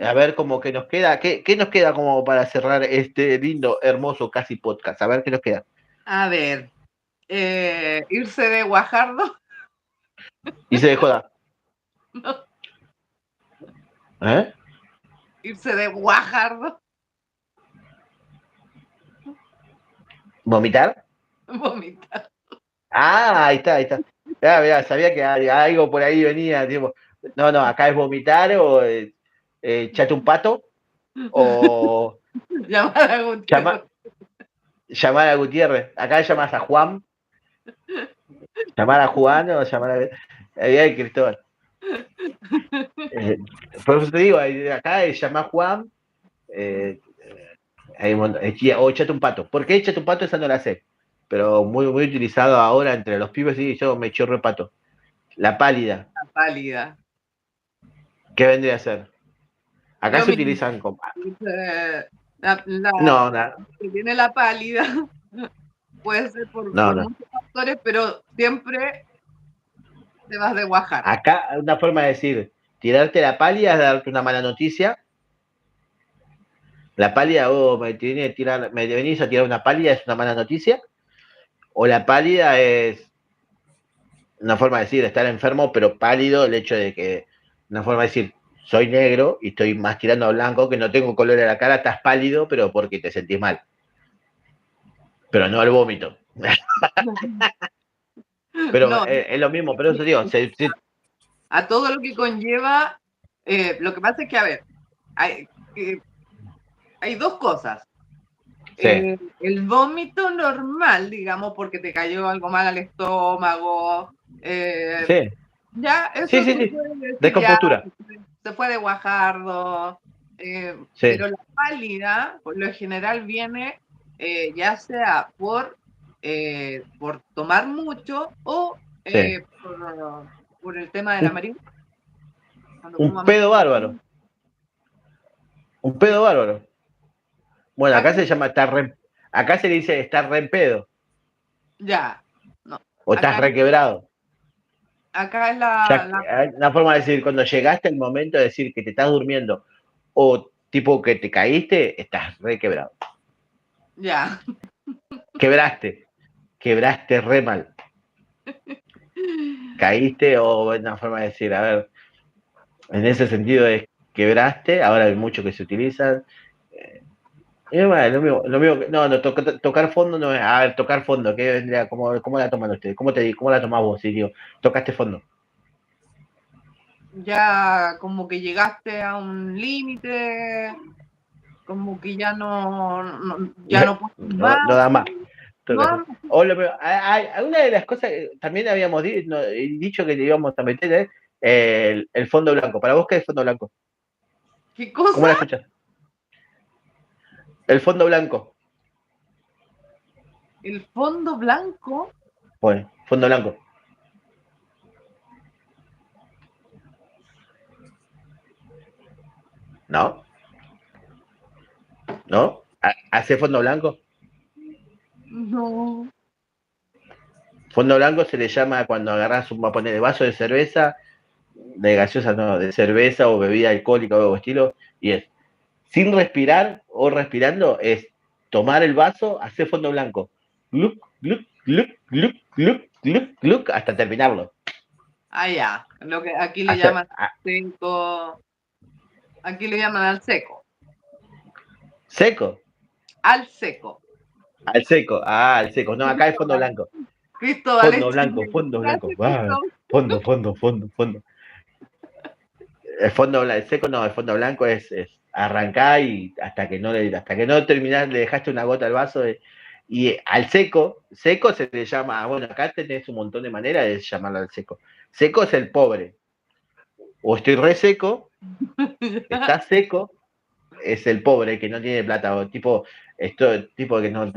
A ver cómo que nos queda. ¿Qué nos queda como para cerrar este lindo, hermoso casi podcast? A ver qué nos queda. A ver, irse de Guajardo. Y se dejó dar. No, ¿Eh? irse de Guajardo. ¿Vomitar? Vomitar. Ah, ahí está, ahí está. Ya, mirá, sabía que algo por ahí venía. Tipo, no, acá es vomitar o echate un pato o Llamar a Gutiérrez. llamar a Gutiérrez. Acá llamas a Juan. Llamar a Juan o llamar a Cristóbal. Por eso te digo, acá es llamar a Juan o echate un pato. ¿Por qué echate un pato? Esa no la sé. Pero muy, muy utilizado ahora entre los pibes, sí, yo me chorro el pato. La pálida. La pálida. ¿Qué vendría a ser? Acá Lo se mismo. utilizan como. La No, no, que tiene la pálida puede ser por no. muchos factores, pero siempre te vas de Guajar. Acá una forma de decir, tirarte la pálida es darte una mala noticia. La pálida, me venís a tirar una pálida, es una mala noticia. O la pálida es una forma de decir, estar enfermo, pero pálido, el hecho de que, una forma de decir, soy negro y estoy más tirando a blanco, que no tengo color en la cara, estás pálido, pero porque te sentís mal. Pero no al vómito. Pero No, es lo mismo, pero eso digo, a todo lo que conlleva, lo que pasa es que, a ver, hay dos cosas. sí. El vómito normal, digamos, porque te cayó algo mal al estómago, Sí, ya, eso sí. se puede decir, ya, Descompostura. se fue de Guajardo, Sí. pero la pálida, por lo general, viene ya sea por tomar mucho o Sí. por el tema de la marihuana. Cuando Un fuman pedo bárbaro. Un pedo bárbaro. Bueno, acá se llama acá se le dice estar re en pedo. ya, no. O estás re quebrado. Acá es Hay una forma de decir, cuando llegaste el momento de decir que te estás durmiendo o tipo que te caíste, estás re quebrado. ya. Quebraste re mal. Caíste o una forma de decir, a ver, en ese sentido es quebraste, ahora hay muchos que se utilizan. Tocar fondo no es. A ver, tocar fondo, ¿qué vendría? ¿Cómo la toman ustedes? ¿Cómo la tomás vos? Si digo, tocaste fondo. Ya como que llegaste a un límite, como que ya no puedes más. No da más. No, Una de las cosas que también habíamos dicho que le íbamos a meter es el fondo blanco. ¿Para vos qué es el fondo blanco? ¿qué ¿Cómo la cosa? escuchas? El fondo blanco. El fondo blanco. Bueno, fondo blanco. ¿No? ¿No? ¿Hace fondo blanco? No. Fondo blanco se le llama cuando agarras un poner de vaso de cerveza, de gaseosa, no, de cerveza o bebida alcohólica o algo estilo, y es sin respirar o respirando, es tomar el vaso, hacer fondo blanco. Gluc, gluc, gluc, gluc, gluc, gluc, gluc, hasta terminarlo. Ah, ya. Lo que aquí le Hacer, llaman seco. Aquí le llaman al seco. seco, Al seco. al seco, al seco. No, acá es fondo blanco. Cristóbal Fondo es blanco, chileno. fondo blanco. Gracias, Cristóbal. Fondo. El seco no, el fondo blanco es arrancar y hasta que no terminás, le dejaste una gota al vaso. Y al seco se le llama, bueno, acá tenés un montón de maneras de llamarlo al seco. Seco es el pobre. O estoy re seco, está seco, es el pobre que no tiene plata. O tipo que no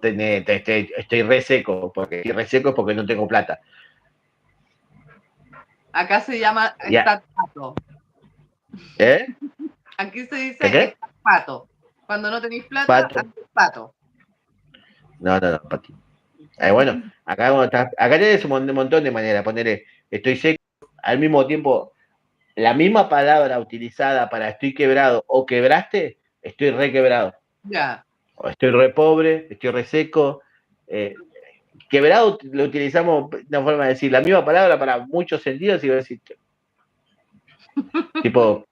tiene, estoy re seco, porque estoy re seco es porque no tengo plata. Acá se llama Ya. estar pato. ¿Eh? Aquí se dice ¿Qué? estar pato. Cuando no tenéis plata, Pato. andas pato. No, Pati. Bueno, acá tenés un montón de maneras. Ponerle estoy seco, al mismo tiempo, la misma palabra utilizada para estoy quebrado o quebraste, estoy re quebrado. Ya. O estoy re pobre, estoy re seco. Quebrado lo utilizamos una forma de decir la misma palabra para muchos sentidos y voy a decir, tipo,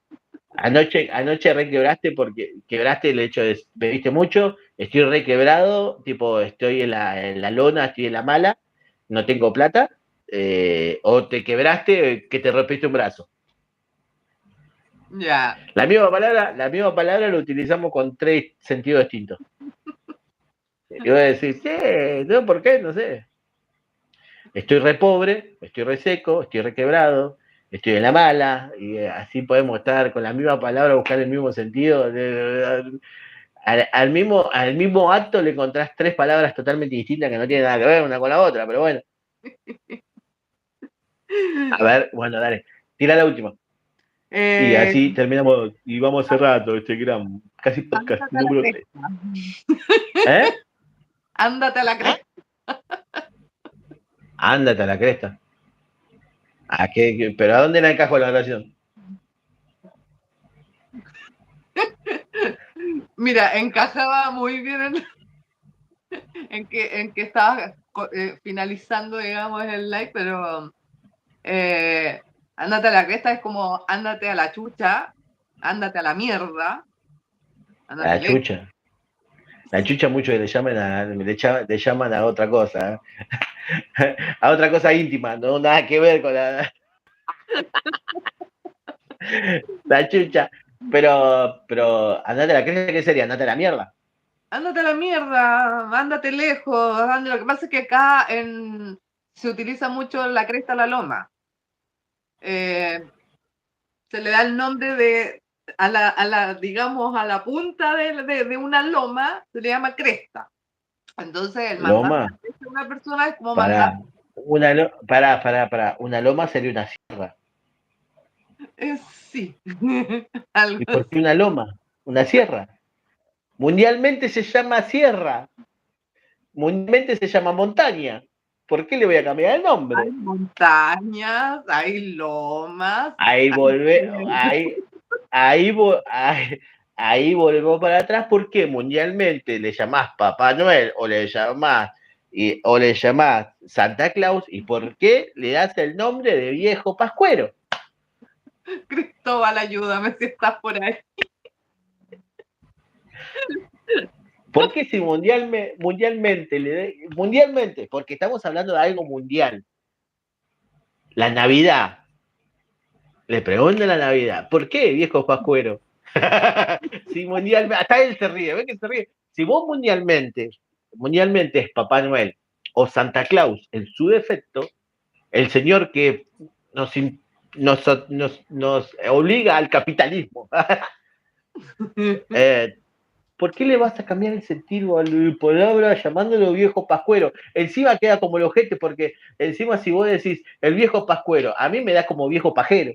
anoche re quebraste porque quebraste el hecho de bebiste mucho, estoy re quebrado, tipo, estoy en la lona, estoy en la mala, no tengo plata, o te quebraste que te rompiste un brazo. Ya. La misma palabra lo utilizamos con 3 sentidos distintos. Y voy a decir, sí, no, ¿por qué? No sé. Estoy re pobre, estoy re seco, estoy re quebrado, estoy en la mala, y así podemos estar con la misma palabra, buscar el mismo sentido. Al mismo acto le encontrás 3 palabras totalmente distintas que no tienen nada que ver una con la otra, pero bueno. A ver, bueno, dale, tira la última. Y así terminamos y vamos cerrando este gran casi podcast Ándate a la número 3. cresta. ¿Eh? Ándate a la cresta. Ándate a la cresta. ¿Pero a dónde la encajo la oración? Mira, encajaba muy bien en que estabas finalizando, digamos, el live, pero ándate a la cresta es como ándate a la chucha, ándate a la mierda, ándate La lejos. chucha. La chucha mucho que le llaman a otra cosa. A otra cosa íntima, no nada que ver con la chucha. Pero andate a la cresta, ¿qué sería? Andate a la mierda. Ándate a la mierda, ándate lejos. Lo que pasa es que acá se utiliza mucho la cresta a la loma. Se le da el nombre digamos, a la punta de una loma, se le llama cresta. Entonces, el mandar Loma. la cresta a una persona es como mandar. Para. Una loma sería una sierra. Sí, ¿Y algo por qué así. una loma? Una sierra. Mundialmente se llama sierra. Mundialmente se llama montaña. ¿Por qué le voy a cambiar el Hay nombre? montañas, hay lomas, Ahí hay volvé, ahí volvemos para atrás porque mundialmente le llamás Papá Noel o le llamás Santa Claus y por qué le das el nombre de viejo pascuero. Cristóbal, ayúdame si estás por ahí. ¿Por qué si mundialmente, porque estamos hablando de algo mundial, la Navidad, le pregunto la Navidad, ¿por qué, viejo pascuero? Si mundialmente, hasta él se ríe, ¿ves que se ríe? Si vos mundialmente es Papá Noel o Santa Claus en su defecto, el señor que nos, nos obliga al capitalismo. ¿Por qué le vas a cambiar el sentido a la palabra llamándolo viejo pascuero? Encima queda como el ojete, porque encima si vos decís el viejo pascuero, a mí me da como viejo pajero.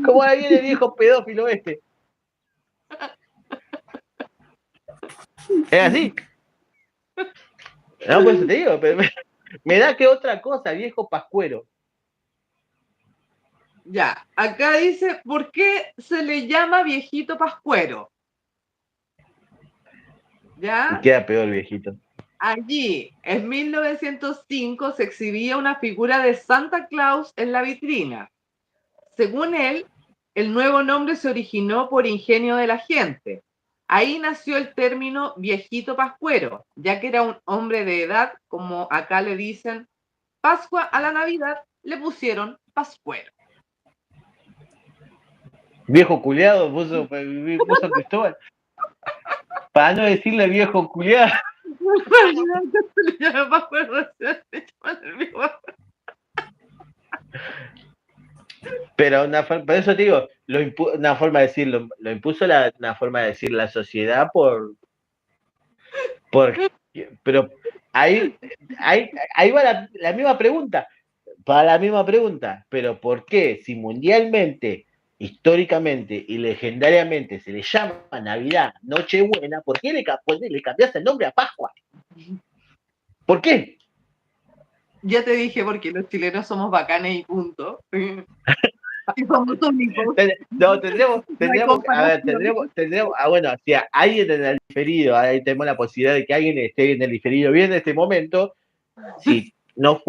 ¿Cómo ahí viene el viejo pedófilo este? Es así. No, pues te digo, me da que otra cosa, viejo pascuero. Ya, acá dice, ¿por qué se le llama viejito pascuero? Y ¿Ya? queda peor, viejito. Allí, en 1905, se exhibía una figura de Santa Claus en la vitrina. Según él, el nuevo nombre se originó por ingenio de la gente. Ahí nació el término viejito pascuero, ya que era un hombre de edad, como acá le dicen, Pascua a la Navidad, le pusieron pascuero. Viejo culiado, puso Cristóbal. Para no decirle viejo culiado. Pero por eso te digo, una forma de decirlo, lo impuso una forma de decir la sociedad pero ahí va la misma pregunta, para la misma pregunta, pero ¿por qué si mundialmente, históricamente y legendariamente se le llama Navidad, Nochebuena, ¿por qué le cambiaste el nombre a Pascua? ¿Por qué? Ya te dije porque los chilenos somos bacanes y punto. Y somos únicos. No, bueno, si alguien en el diferido, ahí tenemos la posibilidad de que alguien esté en el diferido bien en este momento, si no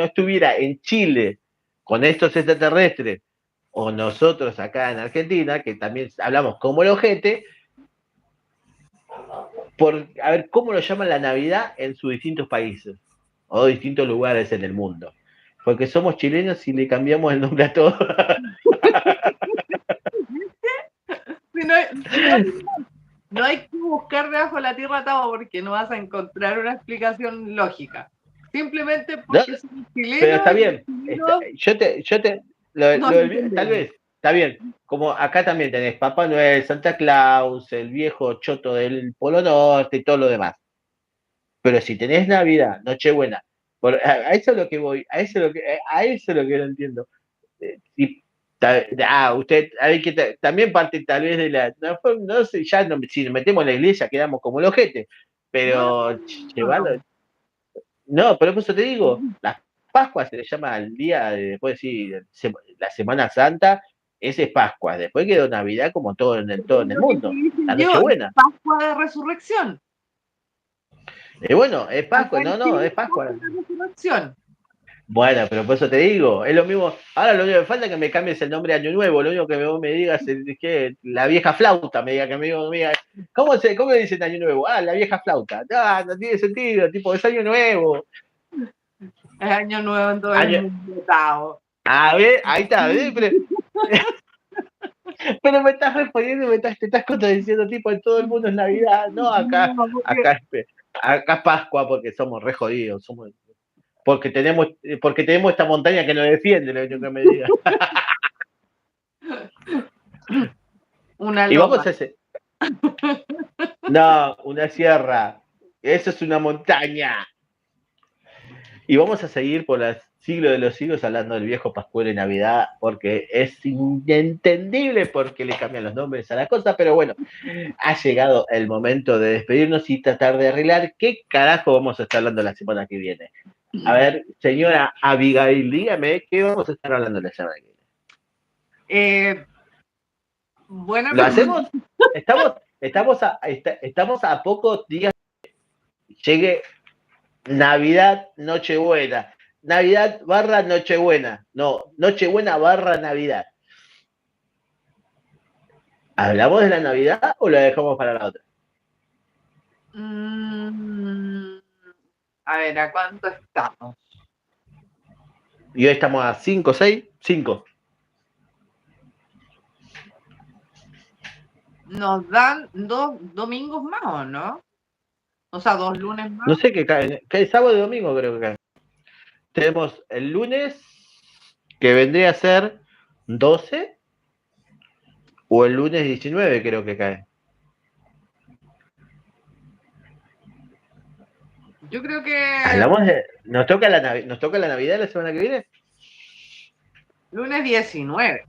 estuviera en Chile con estos extraterrestres, o nosotros acá en Argentina, que también hablamos como el ojete, a ver cómo lo llaman la Navidad en sus distintos países, o distintos lugares en el mundo. Porque somos chilenos y le cambiamos el nombre a todo. No hay que buscar debajo de la tierra todo porque no vas a encontrar una explicación lógica. Simplemente porque ¿No? somos chilenos. Pero está bien. Tal Entendemos. vez, está bien. Como acá también tenés Papá Noel, Santa Claus, el viejo choto del Polo Norte y todo lo demás. Pero si tenés Navidad, Nochebuena, a eso es lo que voy, a eso es lo que no entiendo. Usted, a ver, que también parte tal vez de la, no sé, ya no, si nos metemos en la iglesia quedamos como el ojete, pero llevarlo, no, pero por eso te digo, las Pascuas se le llama al día, después sí, la Semana Santa, ese es Pascua, después quedó Navidad como todo en el Lo que te mundo, dije la yo, Nochebuena. Pascua de Resurrección. Bueno, es Pascua, Acá en no, Chile es Pascua. es Pascua de Resurrección. Bueno, pero por eso te digo, es lo mismo. Ahora lo único que falta es que me cambies el nombre de Año Nuevo. Lo único que me digas es que la vieja flauta me diga que me diga, ¿cómo dicen Año Nuevo? Ah, la vieja flauta. No tiene sentido, tipo, es Año Nuevo. Es Año Nuevo en todo el mundo. Tao. A ver, ahí está, pero me estás respondiendo, te estás contradiciendo, tipo, en todo el mundo es Navidad. No, acá es Pascua porque somos re jodidos, porque tenemos esta montaña que nos defiende, lo único que me diga. Una Y vamos loma. a ese. No, una sierra. Eso es una montaña. Y vamos a seguir por el siglo de los siglos hablando del viejo Pascuero y Navidad, porque es inentendible porque le cambian los nombres a la cosa, pero bueno, ha llegado el momento de despedirnos y tratar de arreglar qué carajo vamos a estar hablando la semana que viene. A ver, señora Abigail, dígame qué vamos a estar hablando la semana que viene. Bueno, ¿Lo hacemos? Estamos a pocos días que llegue Navidad, Nochebuena. Navidad / Nochebuena. No, Nochebuena / Navidad. ¿Hablamos de la Navidad o la dejamos para la otra? A ver, ¿a cuánto estamos? Y hoy estamos a 5, 6, 5. Nos dan 2 domingos más, ¿o no? O sea, 2 lunes más. No sé qué cae. Cae sábado y domingo, creo que cae. Tenemos el lunes, que vendría a ser 12, o el lunes 19, creo que cae. Yo creo que Hablamos de. ¿Nos toca la Navidad la semana que viene? lunes 19.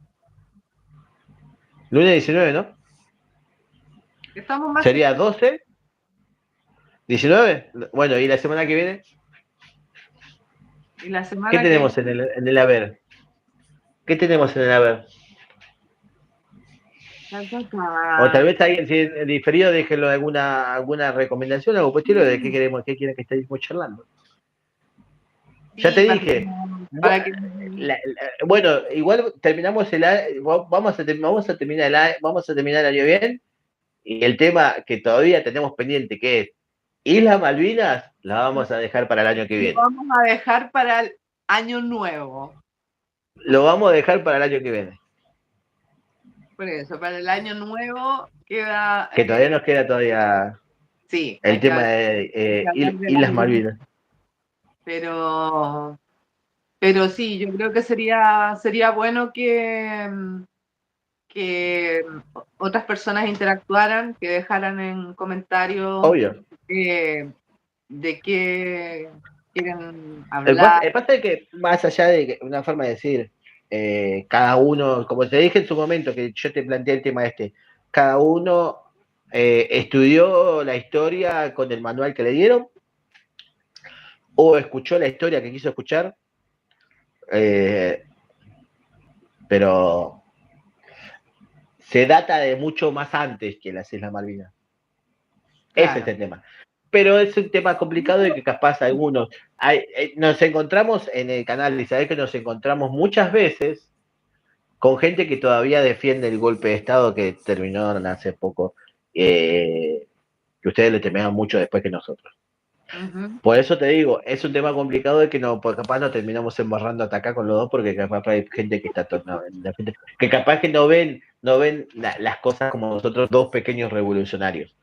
Lunes 19, ¿no? Estamos más Sería 12, 19. Bueno, ¿y la semana que viene? y la semana ¿Qué que tenemos en el haber? ¿Qué tenemos en el haber? O tal vez alguien, si en diferido, déjenlo alguna recomendación, algo por estilo de qué queremos, qué quieren que estemos charlando. Ya te dije. Bueno, igual terminamos vamos a terminar el año bien, y el tema que todavía tenemos pendiente, que es Islas Malvinas, la vamos a dejar para el año que viene. Lo vamos a dejar para el año nuevo. Lo vamos a dejar para el año que viene. Por eso, para el año nuevo queda... Que todavía nos queda sí, el tema de Islas Malvinas. Pero sí, yo creo que sería bueno que otras personas interactuaran, que dejaran en comentarios Obvio. de qué quieren hablar. El pasa es que, más allá de una forma de decir, cada uno, como te dije en su momento, que yo te planteé el tema cada uno estudió la historia con el manual que le dieron, o escuchó la historia que quiso escuchar, pero se data de mucho más antes que las Islas Malvinas. Claro. Ese es el tema. Pero es un tema complicado y que capaz algunos... nos encontramos en el canal, y sabés que nos encontramos muchas veces con gente que todavía defiende el golpe de Estado que terminó hace poco, que ustedes le temean mucho después que nosotros. Uh-huh. Por eso te digo, es un tema complicado de que capaz nos terminamos embarrando hasta acá con los dos, porque capaz hay gente que está que capaz que no ven las cosas como nosotros, dos pequeños revolucionarios.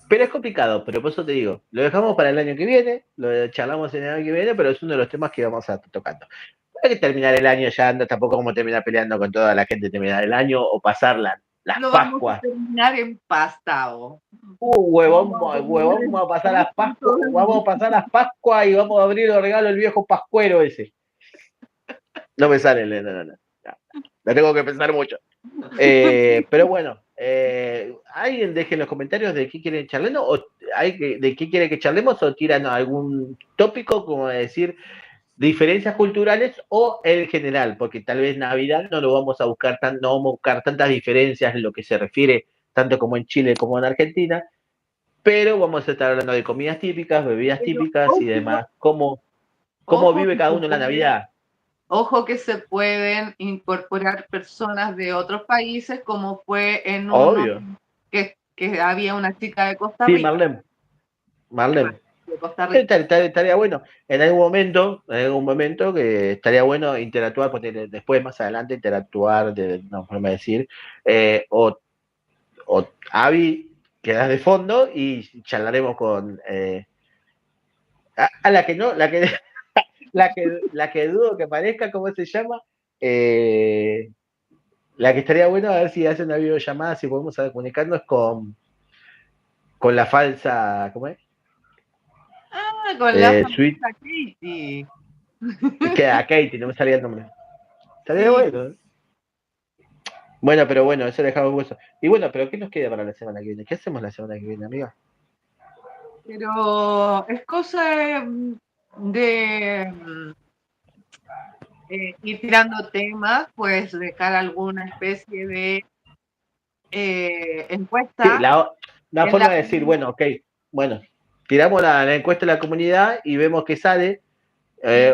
Pero es complicado, pero por eso te digo, lo dejamos para el año que viene, lo charlamos en el año que viene, pero es uno de los temas que vamos a estar tocando. No hay que terminar el año ya, no tampoco como terminar peleando con toda la gente, terminar el año o pasar las Pascuas. Vamos a terminar empastado. Huevón, vamos a pasar las Pascuas, y vamos a abrir los regalos del viejo pascuero ese. No me sale, no. La tengo que pensar mucho. Pero bueno, alguien deje en los comentarios de qué quieren charlar, o de qué quieren que charlemos, o tiran algún tópico, como decir diferencias culturales o el general, porque tal vez Navidad no vamos a buscar tantas diferencias en lo que se refiere, tanto como en Chile como en Argentina, pero vamos a estar hablando de comidas típicas, bebidas típicas y demás, cómo vive cada uno la Navidad. Ojo que se pueden incorporar personas de otros países, como fue en Obvio. Que había una chica de Costa Rica. Sí, Marlene. De Costa Rica. Estaría bueno. En algún momento que estaría bueno interactuar, porque después, más adelante, interactuar, de una forma de decir, o Avi, quedas de fondo y charlaremos con a la que no, la que dudo que parezca, ¿cómo se llama? La que estaría bueno, a ver si hace una videollamada, si podemos comunicarnos con la falsa, ¿cómo es? Con la falsa Katie. Que a Katie, no me salía el nombre. Estaría bueno. Bueno, pero bueno, eso dejamos eso. Y bueno, pero ¿qué nos queda para la semana que viene? ¿Qué hacemos la semana que viene, amiga? Pero es cosa de ir tirando temas, pues dejar alguna especie de encuesta. Sí, la forma de decir, bueno, ok, bueno, tiramos la encuesta de la comunidad y vemos qué sale.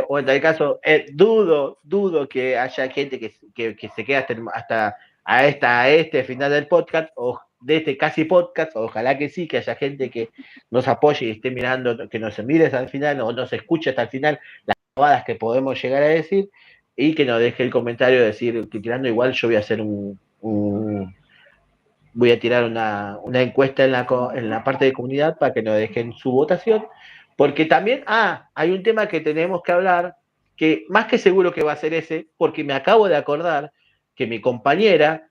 O en tal caso, dudo que haya gente que se quede hasta a este final del podcast, o de este casi podcast, ojalá que sí, que haya gente que nos apoye y esté mirando, que nos mire hasta el final, o nos escuche hasta el final, las palabras que podemos llegar a decir, y que nos deje el comentario de decir que tirando igual yo voy a hacer voy a tirar una encuesta en la parte de comunidad para que nos dejen su votación, porque también, hay un tema que tenemos que hablar, que más que seguro que va a ser ese, porque me acabo de acordar que mi compañera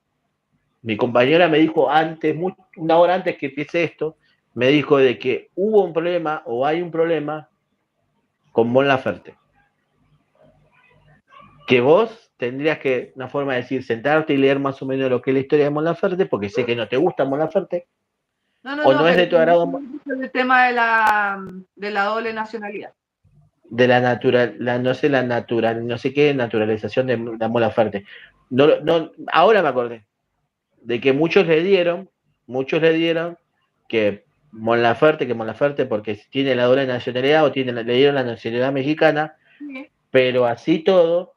me dijo antes, una hora antes que empiece esto, me dijo de que hubo un problema o hay un problema con Mon Laferte. Que vos tendrías que, una forma de decir, sentarte y leer más o menos lo que es la historia de Mon Laferte, porque sé que no te gusta Mon Laferte, o no es de tu agrado. El tema de la doble nacionalidad. De la no sé qué naturalización de Mon Laferte. Ahora me acordé de que muchos le dieron que Mon Laferte porque tiene la doble nacionalidad o le dieron la nacionalidad mexicana, sí. Pero así todo,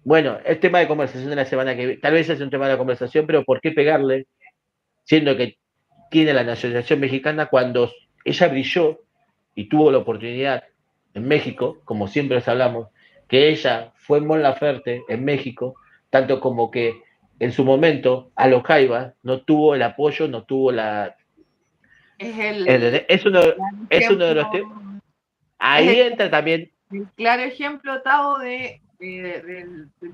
bueno, el tema de conversación de la semana que viene, tal vez es un tema de la conversación, pero ¿por qué pegarle siendo que tiene la nacionalización mexicana cuando ella brilló y tuvo la oportunidad en México, como siempre les hablamos, que ella fue Mon Laferte en México, tanto como que en su momento a los Jaivas no tuvo el apoyo, no tuvo la... Es uno de los temas. Ahí entra también... El claro ejemplo, Tavo, del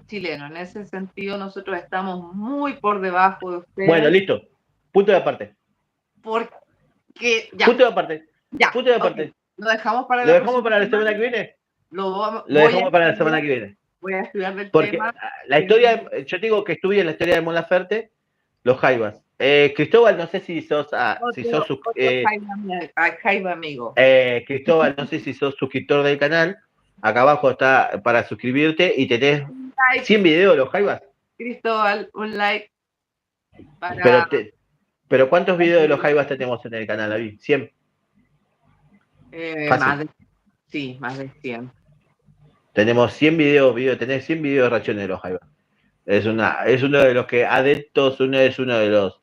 chileno. En ese sentido, nosotros estamos muy por debajo de ustedes. Bueno, listo. Punto de aparte. Porque... Ya. Punto de aparte. Ya. Punto de aparte. Okay. ¿Lo dejamos para la semana que viene? Lo dejamos para la semana que viene. Voy a estudiar del porque tema. La historia, yo digo que estudie la historia de Mon Laferte, los Jaivas. Cristóbal, no sé si sos Jaiva amigo. Cristóbal, no sé si sos suscriptor del canal. Acá abajo está para suscribirte y tenés 100 videos de los Jaivas. Cristóbal, un like. Para... Pero ¿cuántos videos de los Jaivas tenemos en el canal, David? 100. Más de 100. Tenemos 100 videos, tenés 100 videos de reacciones de los Jaivas. Es uno de los que adeptos, es uno de los...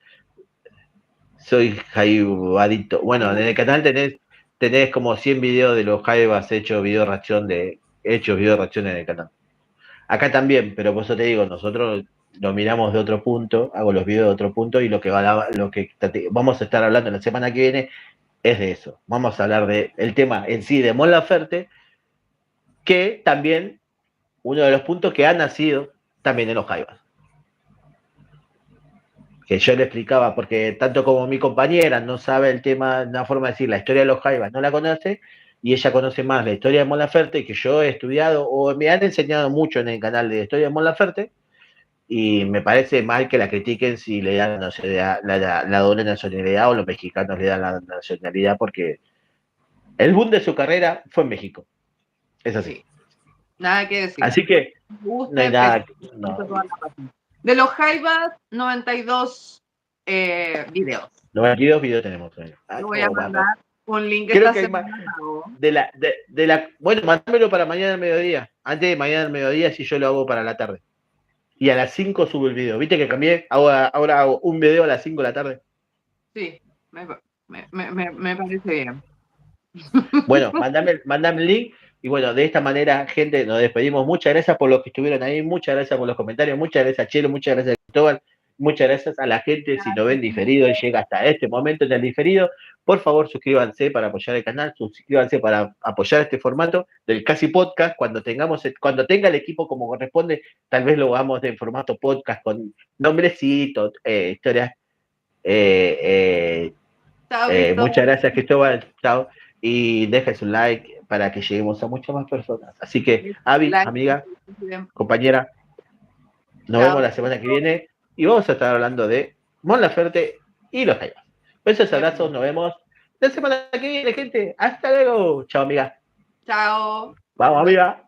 Soy Jaivadito. Bueno, en el canal tenés como 100 videos de los Jaivas hechos video reacción en el canal. Acá también, pero por eso te digo, nosotros lo miramos de otro punto, hago los videos de otro punto y lo que vamos a estar hablando la semana que viene es de eso. Vamos a hablar del tema en sí de Mon Laferte, que también uno de los puntos que ha nacido también en los Jaivas. Que yo le explicaba, porque tanto como mi compañera no sabe el tema, una forma de decir, la historia de los Jaivas no la conoce, y ella conoce más la historia de Mon Laferte, que yo he estudiado, o me han enseñado mucho en el canal de historia de Mon Laferte, y me parece mal que la critiquen si le dan la doble nacionalidad o los mexicanos le dan la nacionalidad, porque el boom de su carrera fue en México. Es así. Nada que decir. Así que no hay nada. No. De los Jaivas, 92 videos. 92 videos tenemos. Voy a mandar un link. Creo que hay más. Bueno, mándamelo para mañana al mediodía. Antes de mañana al mediodía, si yo lo hago para la tarde. Y a las 5 subo el video. ¿Viste que cambié? Ahora hago un video a las 5 de la tarde. Sí, me parece bien. Bueno, mandame el link. Y bueno, de esta manera, gente, nos despedimos. Muchas gracias por los que estuvieron ahí. Muchas gracias por los comentarios. Muchas gracias, Chelo. Muchas gracias, Cristóbal. Muchas gracias a la gente. Si lo ven diferido y llega hasta este momento del diferido, por favor, suscríbanse para apoyar el canal. Suscríbanse para apoyar este formato del Casi Podcast. Cuando tenga el equipo como corresponde, tal vez lo hagamos en formato podcast con nombrecitos, historias. Muchas gracias, Cristóbal. Chao. Y dejen su like para que lleguemos a muchas más personas. Así que, Avi, amiga, compañera, nos vemos la semana que viene y vamos a estar hablando de Mon Laferte y los Jaivas. Besos, abrazos, nos vemos la semana que viene, gente. Hasta luego. Chao, amiga. Chao. Vamos, amiga.